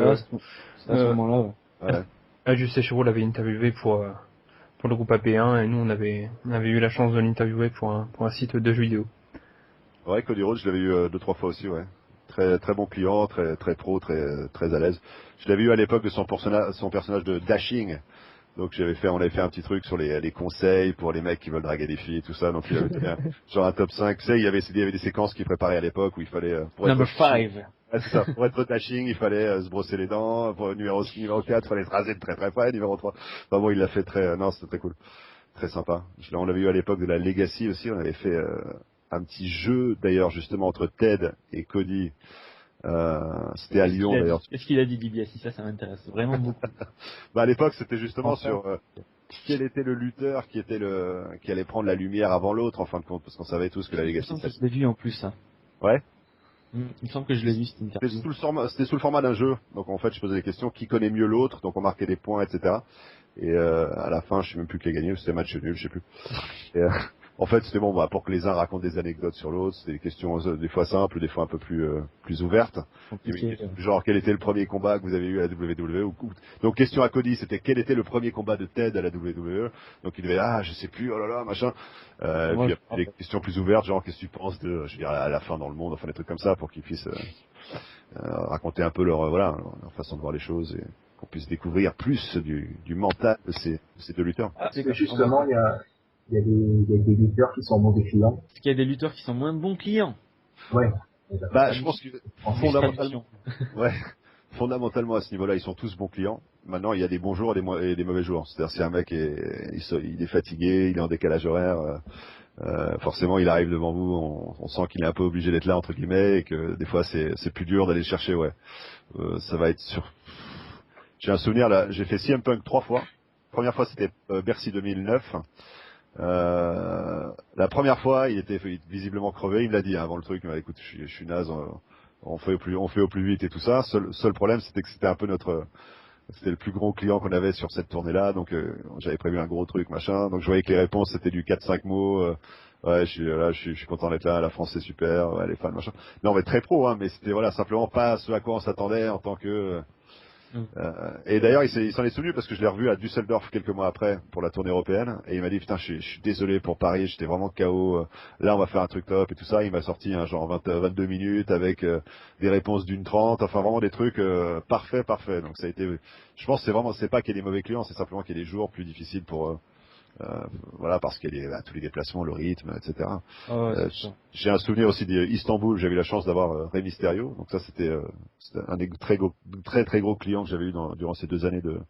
C'est à ce moment-là, ouais. Ouais. Ajus Séchero l'avait interviewé pour le groupe AP1 et nous on avait eu la chance de l'interviewer pour un site de jeux vidéo. Ouais, Cody Rhodes, je l'avais eu 2-3 fois aussi, ouais. Très très bon client, très pro, très à l'aise. Je l'avais eu à l'époque de son personnage de Dashing. Donc on avait fait un petit truc sur les conseils pour les mecs qui veulent draguer des filles et tout ça. Donc il avait donné genre un top 5. Tu sais, il y avait des séquences qu'il préparait à l'époque où il fallait pour Number être 5. ouais, c'est ça. Pour être dashing, il fallait se brosser les dents. Pour numéro 4, il fallait se raser de très très près. Numéro 3. Enfin bon, il l'a fait non, c'était très cool. Très sympa. On l'avait eu à l'époque de la Legacy aussi. On avait fait un petit jeu d'ailleurs justement entre Ted et Cody. C'était à Lyon d'ailleurs. Qu'est-ce qu'il a dit, DiBiase? Ça m'intéresse vraiment beaucoup. Bah à l'époque, c'était justement Enfin. sur quel était le lutteur qui allait prendre la lumière avant l'autre en fin de compte, parce qu'on savait tous que la Il me Legacy. semble que je l'ai vu en plus, ça. Ouais. Il me semble que je l'ai vu, cette interview. C'était sous le format d'un jeu. Donc en fait, je posais des questions, qui connaît mieux l'autre, donc on marquait des points, etc. Et à la fin, je sais même plus qui a gagné, c'était match nul, je sais plus. Et, en fait, c'était bon, pour que les uns racontent des anecdotes sur l'autre. C'était des questions des fois simples, des fois un peu plus ouvertes. Genre, quel était le premier combat que vous avez eu à la WWE Donc, question à Cody, c'était quel était le premier combat de Ted à la WWE. Donc, il devait, je sais plus, oh là là, machin. Puis, des questions plus ouvertes, genre, qu'est-ce que tu penses je veux dire, à la fin dans le monde, enfin, des trucs comme ça, pour qu'ils puissent raconter un peu leur façon de voir les choses et qu'on puisse découvrir plus du mental de ces deux lutteurs. Parce que justement, il y a des lutteurs qui sont mauvais clients. Parce qu'il y a des lutteurs qui sont moins bons clients. Ouais. Je pense que fondamentalement à ce niveau-là, ils sont tous bons clients. Maintenant, il y a des bons jours et des mauvais jours. C'est-à-dire si un mec il est fatigué, il est en décalage horaire, forcément il arrive devant vous, on sent qu'il est un peu obligé d'être là entre guillemets et que des fois c'est plus dur d'aller le chercher. Ouais, ça va être sûr. J'ai un souvenir là, j'ai fait CM Punk 3 fois. Première fois c'était Bercy 2009. La première fois, il était visiblement crevé. Il me l'a dit avant le truc. Mais écoute, je suis naze. On fait au plus vite et tout ça. Seul problème, c'était que c'était un peu c'était le plus gros client qu'on avait sur cette tournée-là. Donc j'avais prévu un gros truc, machin. Donc je voyais que les réponses c'était du 4-5 mots. Ouais, je suis content d'être là. La France c'est super. Ouais, les fans, machin. Non, mais très pro, hein. Mais c'était simplement pas ce à quoi on s'attendait en tant que et d'ailleurs, il s'en est souvenu parce que je l'ai revu à Düsseldorf quelques mois après pour la tournée européenne et il m'a dit putain, je suis désolé pour Paris, j'étais vraiment KO. Là, on va faire un truc top et tout ça. Il m'a sorti genre 22 minutes avec des réponses d'1:30, enfin vraiment des trucs parfaits. Donc ça a été, je pense, c'est pas qu'il y ait des mauvais clients, c'est simplement qu'il y ait des jours plus difficiles pour parce qu'il y a tous les déplacements, le rythme, etc. J'ai un souvenir aussi d'Istanbul, j'avais eu la chance d'avoir Rey Mysterio, donc ça c'était un des très gros clients que j'avais eu durant ces 2 années dans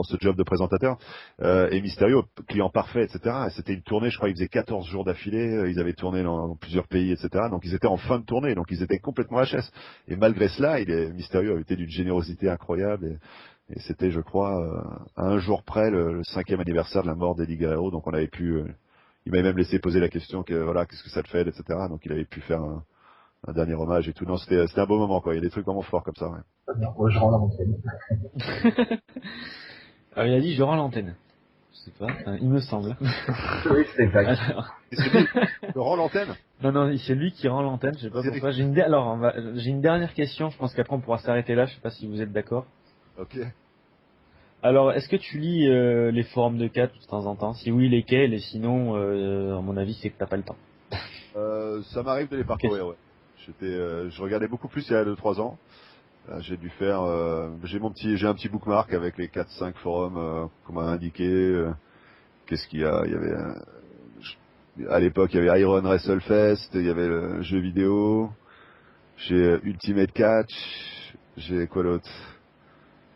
ce job de présentateur. Et Mysterio, client parfait, etc. Et c'était une tournée, je crois, ils faisaient 14 jours d'affilée, ils avaient tourné dans plusieurs pays, etc. Donc ils étaient en fin de tournée, donc ils étaient complètement HS. Et malgré cela, Mysterio avait été d'une générosité incroyable. Et c'était, je crois, à un jour près, le 5e anniversaire de la mort d'Eddie Guerrero. Donc on avait pu, il m'avait même laissé poser la question qu'est-ce que ça te fait, etc. Donc il avait pu faire un dernier hommage et tout. Non, c'était un beau moment, quoi. Il y a des trucs vraiment forts comme ça, ouais. Moi, je rends l'antenne. Il a dit je rends l'antenne. Je sais pas, il me semble. Oui, c'est exact. Et c'est lui qui rend l'antenne? Non, c'est lui qui rend l'antenne, je sais pas pourquoi. J'ai une dernière question, je pense qu'après on pourra s'arrêter là, je sais pas si vous êtes d'accord. Ok. Alors, est-ce que tu lis les forums de CAT de temps en temps? Si oui, lesquels? Et sinon, à mon avis, c'est que t'as pas le temps. Ça m'arrive de les parcourir, ouais. Je regardais beaucoup plus il y a 2-3 ans. J'ai dû faire, j'ai un petit bookmark avec les 4-5 forums qu'on m'a indiqué. Qu'est-ce qu'il y a? Il y avait, à l'époque, il y avait Iron Wrestlefest, il y avait le jeu vidéo. J'ai Ultimate Catch. J'ai quoi d'autre?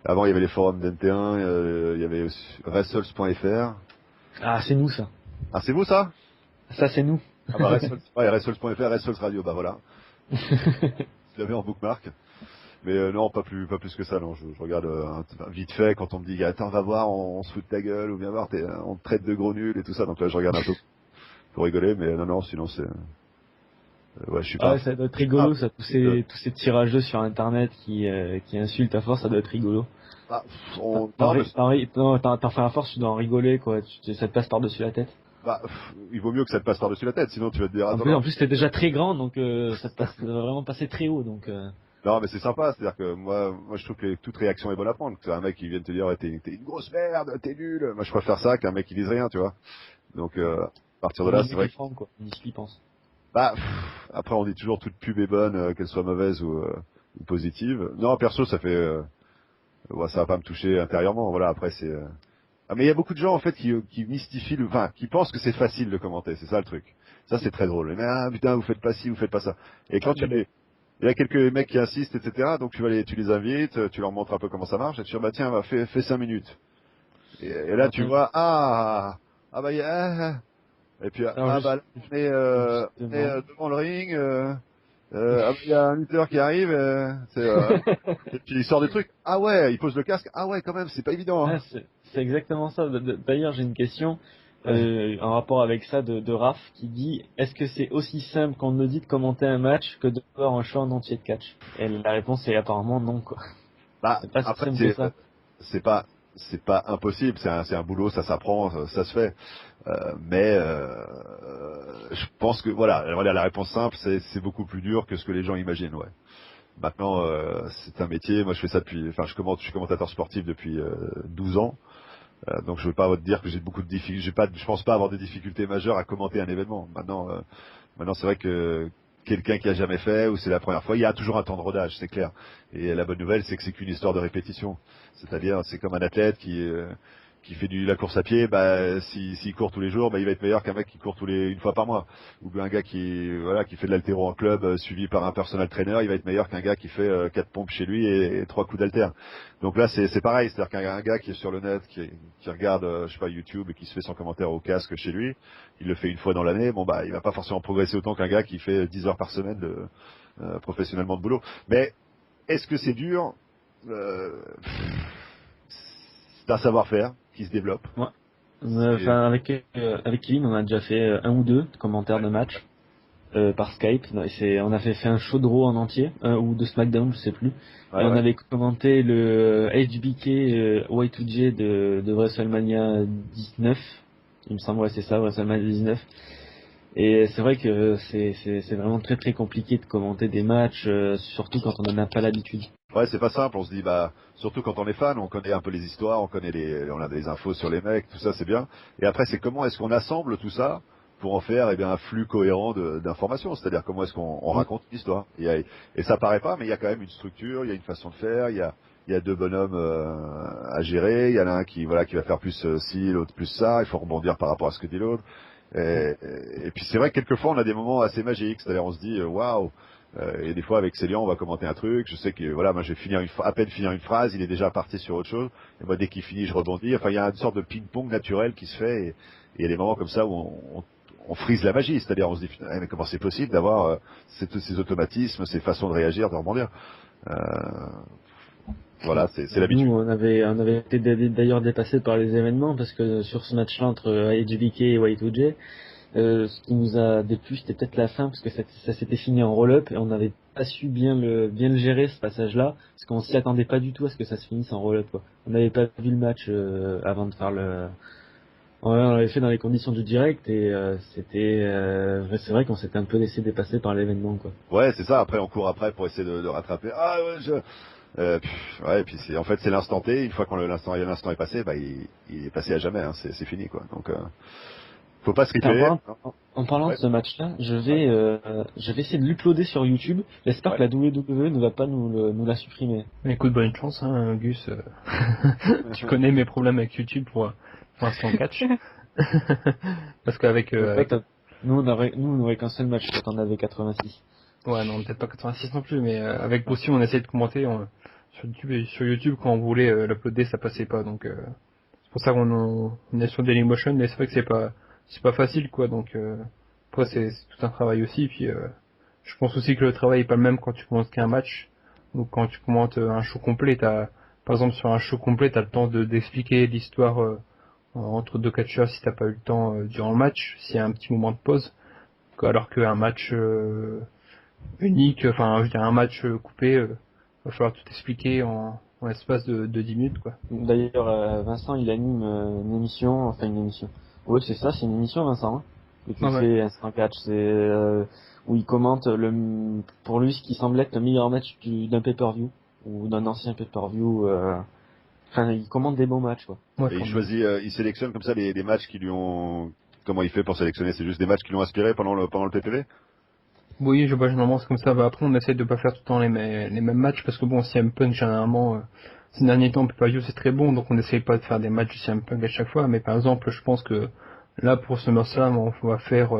Avant, il y avait les forums d'NT1, il y avait aussi Wrestles.fr. Ah, c'est nous, ça. Ah, c'est vous, ça? Ça, c'est nous. Ah bah, Wrestles.fr, Wrestles Radio, bah voilà. Je l'avais en bookmark. Mais non, pas plus que ça, non. Je regarde vite fait quand on me dit, attends, va voir, on se fout de ta gueule, ou viens voir, on te traite de gros nul et tout ça. Donc là, je regarde un peu pour rigoler, mais non, sinon c'est... ouais, je suis pas... ça doit être rigolo, ça, tous ces tirageux sur Internet qui insultent à force, ça doit être rigolo. Ah, t'en fais à force, tu dois en rigoler, quoi. Ça te passe par-dessus la tête. Bah, il vaut mieux que ça te passe par-dessus la tête, sinon tu vas te dire, En plus, t'es déjà très grand, donc ça va vraiment passer très haut, donc. Non, mais c'est sympa, c'est-à-dire que moi, je trouve que toute réaction est bonne à prendre. Que un mec qui vient te dire, ouais, t'es une grosse merde, t'es nul. Moi, je préfère ça qu'un mec qui dise rien, tu vois. Donc, à partir de là, c'est vrai. Franc, quoi. On dit ce qu'il pense. Bah, après, on dit toujours toute pub est bonne, qu'elle soit mauvaise ou positive. Non, perso, ça fait, ouais, ça va pas me toucher intérieurement. Voilà, après, c'est. Ah, mais il y a beaucoup de gens en fait qui mystifient, enfin, qui pensent que c'est facile de commenter. C'est ça le truc. Ça, c'est très drôle. Mais ah, putain, vous faites pas ci, vous faites pas ça. Et quand il y a quelques mecs qui insistent, etc. Donc tu les invites, tu leur montres un peu comment ça marche, et tu dis bah tiens, fais 5 minutes. Et là tu vois bah et puis Alors, bah là, on est devant le ring, il y a un lutteur qui arrive, et puis il sort des trucs. Ah ouais, il pose le casque. Ah ouais, quand même, c'est pas évident. Hein. C'est exactement ça. D'ailleurs, j'ai une question en rapport avec ça de Raph qui dit est-ce que c'est aussi simple qu'on le dit de commenter un match que de voir un show en entier de catch? Et la réponse est apparemment non, quoi. Bah C'est pas si après simple que ça. c'est pas impossible, c'est un boulot, ça s'apprend, ça se fait. Mais je pense que voilà la réponse simple, c'est beaucoup plus dur que ce que les gens imaginent, ouais. Maintenant, c'est un métier. Moi, je fais ça je suis commentateur sportif depuis 12 ans. Donc, je veux pas te dire que j'ai beaucoup de difficultés. Je pense pas avoir des difficultés majeures à commenter un événement. Maintenant, c'est vrai que quelqu'un qui a jamais fait ou c'est la première fois, il y a toujours un temps de rodage, c'est clair. Et la bonne nouvelle, c'est que c'est qu'une histoire de répétition. C'est-à-dire, c'est comme un athlète qui fait la course à pied, bah s'il court tous les jours, bah il va être meilleur qu'un mec qui court une fois par mois. Ou un gars qui fait de l'haltéro en club suivi par un personal trainer, il va être meilleur qu'un gars qui fait 4 pompes chez lui et 3 coups d'haltère. Donc là c'est pareil, c'est-à-dire qu'un gars qui est sur le net, qui regarde je sais pas YouTube et qui se fait son commentaire au casque chez lui, il le fait une fois dans l'année, bon bah il va pas forcément progresser autant qu'un gars qui fait 10 heures par semaine professionnellement de boulot. Mais est-ce que c'est dur C'est un savoir-faire qui se développe. Ouais. Enfin, avec Kevin, on a déjà fait un ou deux commentaires de match par Skype. On a fait un show de Raw en entier, un ou de SmackDown, je sais plus. Ouais, et on ouais. avait commenté le HBK Y2J de WrestleMania 19. Il me semble, ouais, c'est ça, WrestleMania 19. Et c'est vrai que c'est vraiment très très compliqué de commenter des matchs, surtout quand on n'en a pas l'habitude. Ouais, c'est pas simple. On se dit, bah, surtout quand on est fan, on connaît un peu les histoires, on a des infos sur les mecs, tout ça, c'est bien. Et après, c'est comment est-ce qu'on assemble tout ça pour en faire, eh bien, un flux cohérent d'informations. C'est-à-dire comment est-ce qu'on raconte l'histoire. Et ça paraît pas, mais il y a quand même une structure, il y a une façon de faire, il y a deux bonhommes à gérer. Il y en a un qui va faire plus ci, l'autre plus ça. Il faut rebondir par rapport à ce que dit l'autre. Et puis c'est vrai que quelquefois on a des moments assez magiques. C'est-à-dire on se dit, waouh. Et des fois avec Célian on va commenter un truc, je sais que voilà, moi je vais à peine finir une phrase, il est déjà parti sur autre chose, et moi dès qu'il finit je rebondis, enfin il y a une sorte de ping-pong naturel qui se fait, et il y a des moments comme ça où on frise la magie, c'est-à-dire on se dit mais comment c'est possible d'avoir ces automatismes, ces façons de réagir, de rebondir. Voilà, c'est l'habitude. Nous, on avait été d'ailleurs dépassé par les événements parce que sur ce match-là entre HBK et Y2J, ce qui nous a déplu, c'était peut-être la fin parce que ça s'était fini en roll-up et on n'avait pas su bien le gérer ce passage-là parce qu'on s'y attendait pas du tout à ce que ça se finisse en roll-up, quoi. On n'avait pas vu le match avant de faire le. On l'avait fait dans les conditions du direct et c'est vrai qu'on s'était un peu laissé dépasser par l'événement, quoi. Ouais, c'est ça. Après on court après pour essayer de rattraper. Ah ouais, ouais, et puis en fait c'est l'instant T. Une fois l'instant est passé, bah il est passé à jamais. Hein, c'est fini quoi. Donc faut pas se riper. En parlant Ouais. de ce match-là, je vais essayer de l'uploader sur YouTube. J'espère que la WWE ne va pas nous la supprimer. Écoute, bonne chance, hein, Gus. Tu connais mes problèmes avec YouTube pour l'instant catch. Parce qu'avec... Nous, on aurait qu'un seul match quand on avait 86. Ouais, non, peut-être pas 86 non plus, mais avec Bruce, on essayait de commenter sur YouTube, quand on voulait l'uploader, ça passait pas. Donc c'est pour ça qu'on est sur Dailymotion, mais c'est vrai que c'est pas facile, quoi. Donc après, c'est tout un travail aussi. Puis je pense aussi que le travail est pas le même quand tu commentes qu'un match ou quand tu commentes un show complet. Par exemple, sur un show complet, t'as le temps d'expliquer l'histoire entre deux catcheurs si t'as pas eu le temps durant le match, s'il y a un petit moment de pause. Alors qu'un match unique, enfin je veux dire un match coupé, va falloir tout expliquer en l'espace de 10 minutes, quoi. D'ailleurs, Vincent, il anime une émission, Ouais, c'est ça, c'est une émission, Vincent, hein, que tu Ah ouais. fais Instant Catch. C'est où il commente pour lui ce qui semble être le meilleur match d'un pay-per-view ou d'un ancien pay-per-view. Enfin, il commente des bons matchs, quoi. Ouais, Et il quand même. choisit, il sélectionne comme ça les matchs qui lui ont. Comment il fait pour sélectionner? C'est juste des matchs qui l'ont inspiré pendant le PPV? Oui, je vois, généralement c'est comme ça. Bah, après, on essaie de pas faire tout le temps les mêmes matchs parce que bon, CM Punk, généralement, ces derniers temps, pay-per-view, c'est très bon, donc on essaye pas de faire des matchs de CM Punk à chaque fois. Mais par exemple, je pense que là, pour SummerSlam, on va faire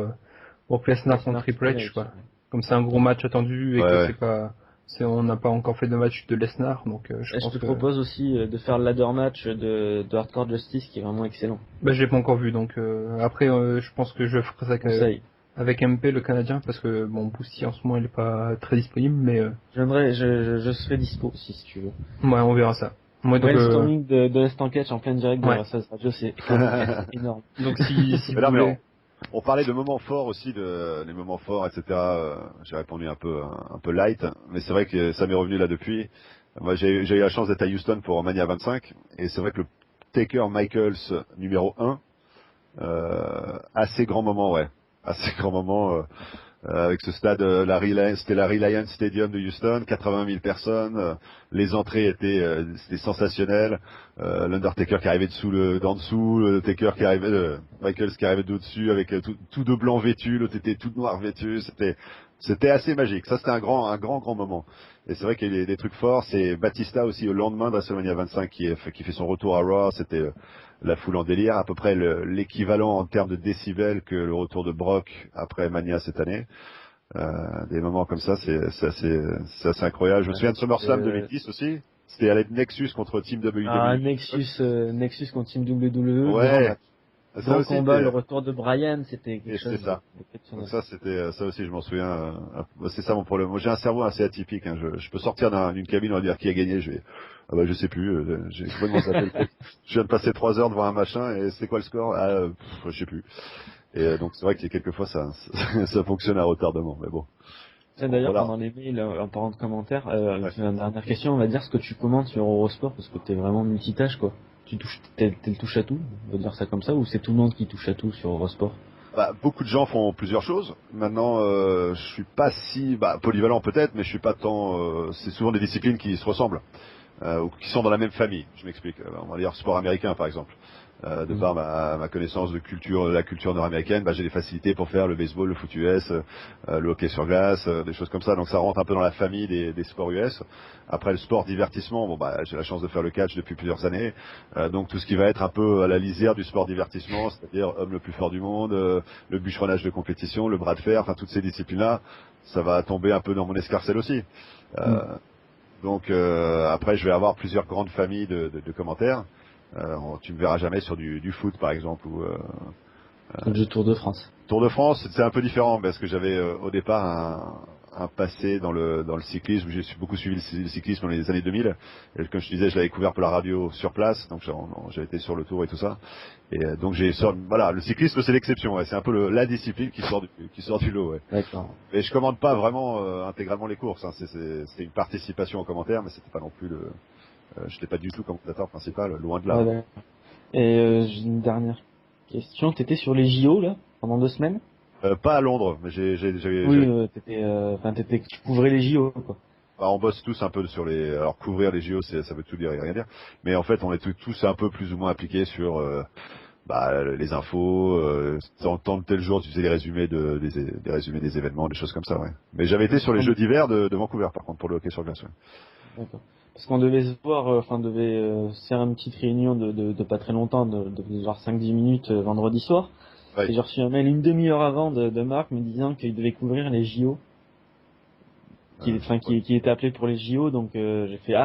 Brock Lesnar contre Lesnar Triple Triple H, H. quoi. Comme c'est un gros match attendu et Ouais, que ouais. on n'a pas encore fait de match de Lesnar, donc je Et je pense te que, propose aussi de faire le ladder match de Hardcore Justice qui est vraiment excellent. bah, j'ai pas encore vu, donc après, je pense que je ferai ça Conseil. avec MP, le Canadien, parce que bon, Boosty en ce moment, il est pas très disponible, mais Je serai dispo si tu veux. ouais, on verra ça. Moi, donc, Brainstorming de l'Instant Catch en plein direct de ouais. RSS Radio, c'est quand même énorme. Donc si Mais vous non, mais voulez, on parlait de moments forts aussi, les moments forts, etc. J'ai répondu un peu light, mais c'est vrai que ça m'est revenu là depuis. Moi, j'ai eu la chance d'être à Houston pour Mania 25, et c'est vrai que le Taker Michaels numéro 1, assez grand moment, ouais. Assez grand moment, avec ce stade, c'était la Reliance Stadium de Houston, 80 000 personnes, les entrées c'était sensationnel, l'Undertaker qui arrivait d'en dessous, le Taker qui arrivait, Michaels qui arrivait d'au-dessus avec tout de blanc vêtu, l'autre était tout noir vêtu, c'était assez magique. Ça, c'était un grand moment. Et c'est vrai qu'il y a des trucs forts. C'est Batista aussi au lendemain de WrestleMania 25 qui fait son retour à Raw. C'était la foule en délire, à peu près l'équivalent en termes de décibels que le retour de Brock après Mania cette année. Des moments comme ça, c'est assez incroyable. Je me souviens de SummerSlam Euh, 2010 aussi. C'était à la Nexus contre Team WWE. Nexus contre Team WWE, grand Ouais, match. ça Grand aussi combat, le c'était. retour de Bryan, c'était Et quelque c'était chose ça. Donc d'exceptionnel. ça, ça aussi, je m'en souviens. C'est ça mon problème. Moi, j'ai un cerveau assez atypique. Hein. Je peux sortir d'une cabine, on va dire qui a gagné. Ah bah, je sais plus. J'ai complètement zappé le truc. Je viens de passer 3 heures devant un machin et c'est quoi le score? Je sais plus. Et donc c'est vrai que quelquefois ça fonctionne à retardement. Mais bon, Tiens, d'ailleurs, voilà. pendant les mails, en parlant de commentaires, Ouais. une dernière question, on va dire ce que tu commentes sur Eurosport, parce que t'es vraiment multitâche, quoi. T'es le touche à tout, on va dire ça comme ça, ou c'est tout le monde qui touche à tout sur Eurosport? Bah, beaucoup de gens font plusieurs choses. Maintenant, je suis pas si polyvalent peut-être, mais je suis pas tant. C'est souvent des disciplines qui se ressemblent. Ou qui sont dans la même famille. Je m'explique. On va dire sport américain par exemple. De Mm. par ma connaissance de la culture nord-américaine, j'ai des facilités pour faire le baseball, le foot US, le hockey sur glace, des choses comme ça. Donc ça rentre un peu dans la famille des sports US. Après le sport divertissement, j'ai la chance de faire le catch depuis plusieurs années. Donc tout ce qui va être un peu à la lisière du sport divertissement, c'est-à-dire homme le plus fort du monde, le bûcheronnage de compétition, le bras de fer, enfin toutes ces disciplines-là, ça va tomber un peu dans mon escarcelle aussi. Mm. Euh, donc après, je vais avoir plusieurs grandes familles de commentaires. Tu me verras jamais sur du foot, par exemple, ou Le jeu Tour de France. Tour de France. C'est un peu différent parce que j'avais au départ un passé dans le cyclisme. J'ai beaucoup suivi le cyclisme dans les années 2000. Et comme je te disais, je l'avais couvert pour la radio sur place, donc j'ai été sur le Tour et tout ça. Et donc voilà, le cyclisme c'est l'exception. Ouais. C'est un peu la discipline qui sort du lot. Ouais. D'accord. Mais je commande pas vraiment intégralement les courses. Hein. C'est une participation aux commentaires, mais c'était pas non plus je n'étais pas du tout commentateur principal, loin de là. Ouais, Hein. d'accord. Et j'ai une dernière question. T'étais sur les JO, là, pendant 2 semaines? Pas à Londres, mais Oui, tu couvrais les JO, quoi. on bosse tous un peu sur les. Alors couvrir les JO, ça veut tout dire et rien dire. Mais en fait, on est tous un peu plus ou moins impliqués sur les infos. Tant de tel jour, tu faisais des résumés des événements, des choses comme ça. Ouais. Mais j'avais été sur les Jeux d'hiver de Vancouver, par contre, pour le hockey sur glace. Ouais. D'accord. Parce qu'on devait se voir, on devait se faire une petite réunion de pas très longtemps, de genre 5-10 minutes vendredi soir. Ouais. Et j'ai reçu un mail une demi-heure avant de Marc me disant qu'il devait couvrir les JO, qu'il était appelé pour les JO, donc j'ai fait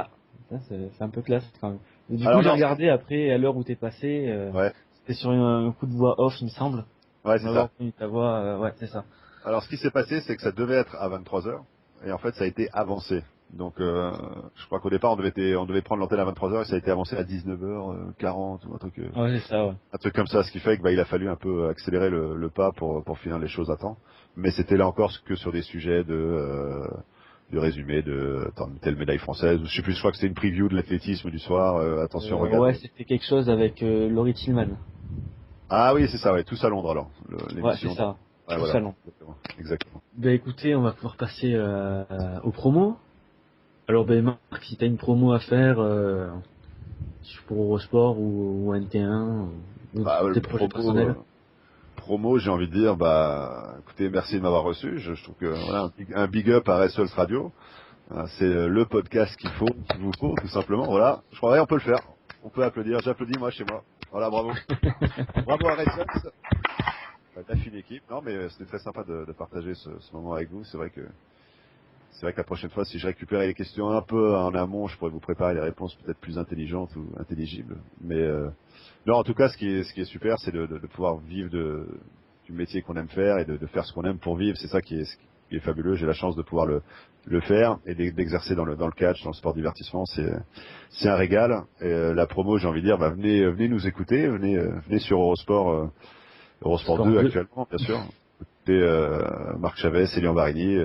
putain, c'est un peu classe quand même. Et du coup Alors j'ai non. regardé après à l'heure où t'es passé, Ouais. c'était sur un coup de voix off il me semble. Ouais, On c'est va ça. voir ta voix, ouais c'est ça. Alors ce qui s'est passé, c'est que ça devait être à 23 heures, et en fait, ça a été avancé. Donc, je crois qu'au départ, on devait prendre l'antenne à 23 heures, et ça a été avancé à 19h40 ou Ouais c'est ça, ouais. un truc comme ça. Ce qui fait que il a fallu un peu accélérer le pas pour finir les choses à temps. Mais c'était là encore que sur des sujets de résumé de telle médaille française. Je sais plus, je crois que c'était une preview de l'athlétisme du soir. Attention, Ouais regardez. c'était quelque chose avec Laurie Tillman. Ah oui, c'est ça, ouais, tous à Londres alors, Ouais, l'émission. c'est ça. Ouais, Tout voilà. salon. Exactement. Ben écoutez, on va pouvoir passer aux promos. Alors ben Marc, si t'as une promo à faire pour Eurosport ou NT1 ou Bah, tes le projets personnels. promo, j'ai envie de dire, bah, écoutez, merci de m'avoir reçu. Je trouve que voilà, un big up à Wrestle Radio. C'est le podcast qu'il vous faut, tout simplement. Voilà, je crois qu'on peut le faire. On peut applaudir. J'applaudis moi chez moi. Voilà, bravo. Bravo à Wrestle. La fine équipe. Non, mais c'était très sympa de partager ce moment avec vous. C'est vrai que la prochaine fois, si je récupérais les questions un peu en amont, je pourrais vous préparer les réponses peut-être plus intelligentes ou intelligibles. Mais non, en tout cas, ce qui est super, c'est de pouvoir vivre du métier qu'on aime faire et de faire ce qu'on aime pour vivre. C'est ça ce qui est fabuleux. J'ai la chance de pouvoir le faire et d'exercer dans le catch, dans le sport divertissement. C'est un régal. Et la promo, j'ai envie de dire, bah, venez nous écouter, venez sur Eurosport, Eurosport Sport 2 2. actuellement, bien sûr. Et Marc Chavez, Elian Barini.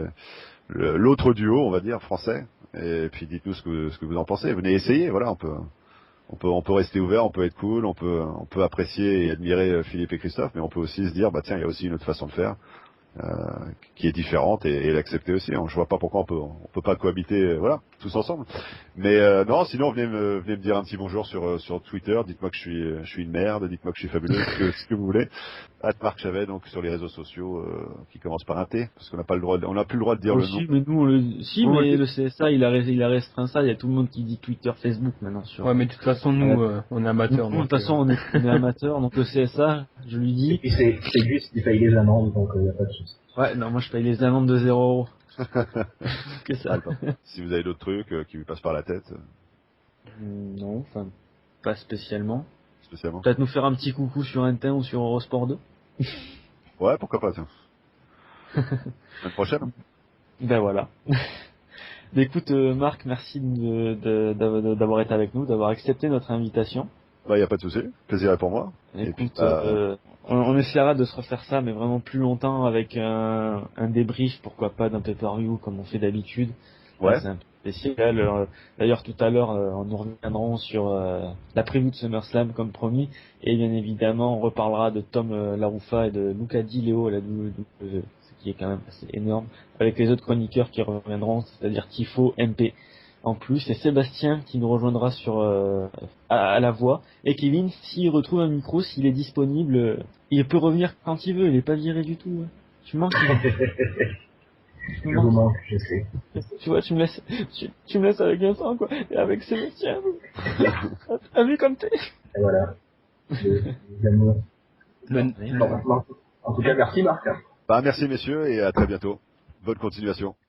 L'autre duo, on va dire, français. Et puis dites-nous ce que vous en pensez. Venez essayer, voilà, on peut rester ouvert, on peut être cool, on peut apprécier et admirer Philippe et Christophe, mais on peut aussi se dire, bah tiens, il y a aussi une autre façon de faire, qui est différente et l'accepter aussi. Je vois pas pourquoi on peut pas cohabiter, voilà, tous ensemble. Mais non, sinon venez me dire un petit bonjour sur Twitter. Dites-moi que je suis une merde, dites-moi que je suis fabuleux, ce que vous voulez. Marc Chavet, donc sur les réseaux sociaux qui commencent par un T, parce qu'on n'a pas le droit, on n'a plus le droit de dire le nom. Si, mais nous, Vous me le mais dites. le CSA, il a restreint ça. Il y a tout le monde qui dit Twitter, Facebook maintenant sur. Ouais, mais de toute façon, nous, on est amateurs, De toute donc. façon, on est amateurs, donc le CSA, je lui Et dis. puis c'est juste qui paye les amendes, donc y a pas de souci. Ouais, non, moi je paye les amendes de 0 €. Que ça. Attends. Si vous avez d'autres trucs qui vous passent par la tête, Non, enfin, pas spécialement. spécialement. Peut-être nous faire un petit coucou sur Intin ou sur Eurosport 2. Ouais, pourquoi pas, tiens. Semaine prochaine. Ben voilà. Ben écoute, Marc, merci d'avoir été avec nous, d'avoir accepté notre invitation. Bah, y a pas de souci. Plaisir est pour moi. Et puis, Écoute, on essaiera de se refaire ça, mais vraiment plus longtemps avec un débrief, pourquoi pas d'un pay-per-view comme on fait d'habitude. Là, ouais. c'est un peu spécial. D'ailleurs, tout à l'heure, nous reviendrons sur la preview de SummerSlam comme promis, et bien évidemment, on reparlera de Tom Laroufa et de Luca Di Leo à la WWE, ce qui est quand même assez énorme, avec les autres chroniqueurs qui reviendront, c'est-à-dire Tifo, MP. En plus, et Sébastien qui nous rejoindra sur à la voix. Et Kevin, s'il retrouve un micro, s'il est disponible, il peut revenir quand il veut, il est pas viré du tout. Ouais. Tu me manques, Kevin. Tu me Je vous manques. manque, je sais. Tu vois, tu me laisses avec Vincent, quoi. Et avec Sébastien. T'as vu comme t'es. Et voilà. Les amours. Le, En tout cas, merci Marc. Bah, merci messieurs et à très bientôt. Bonne continuation.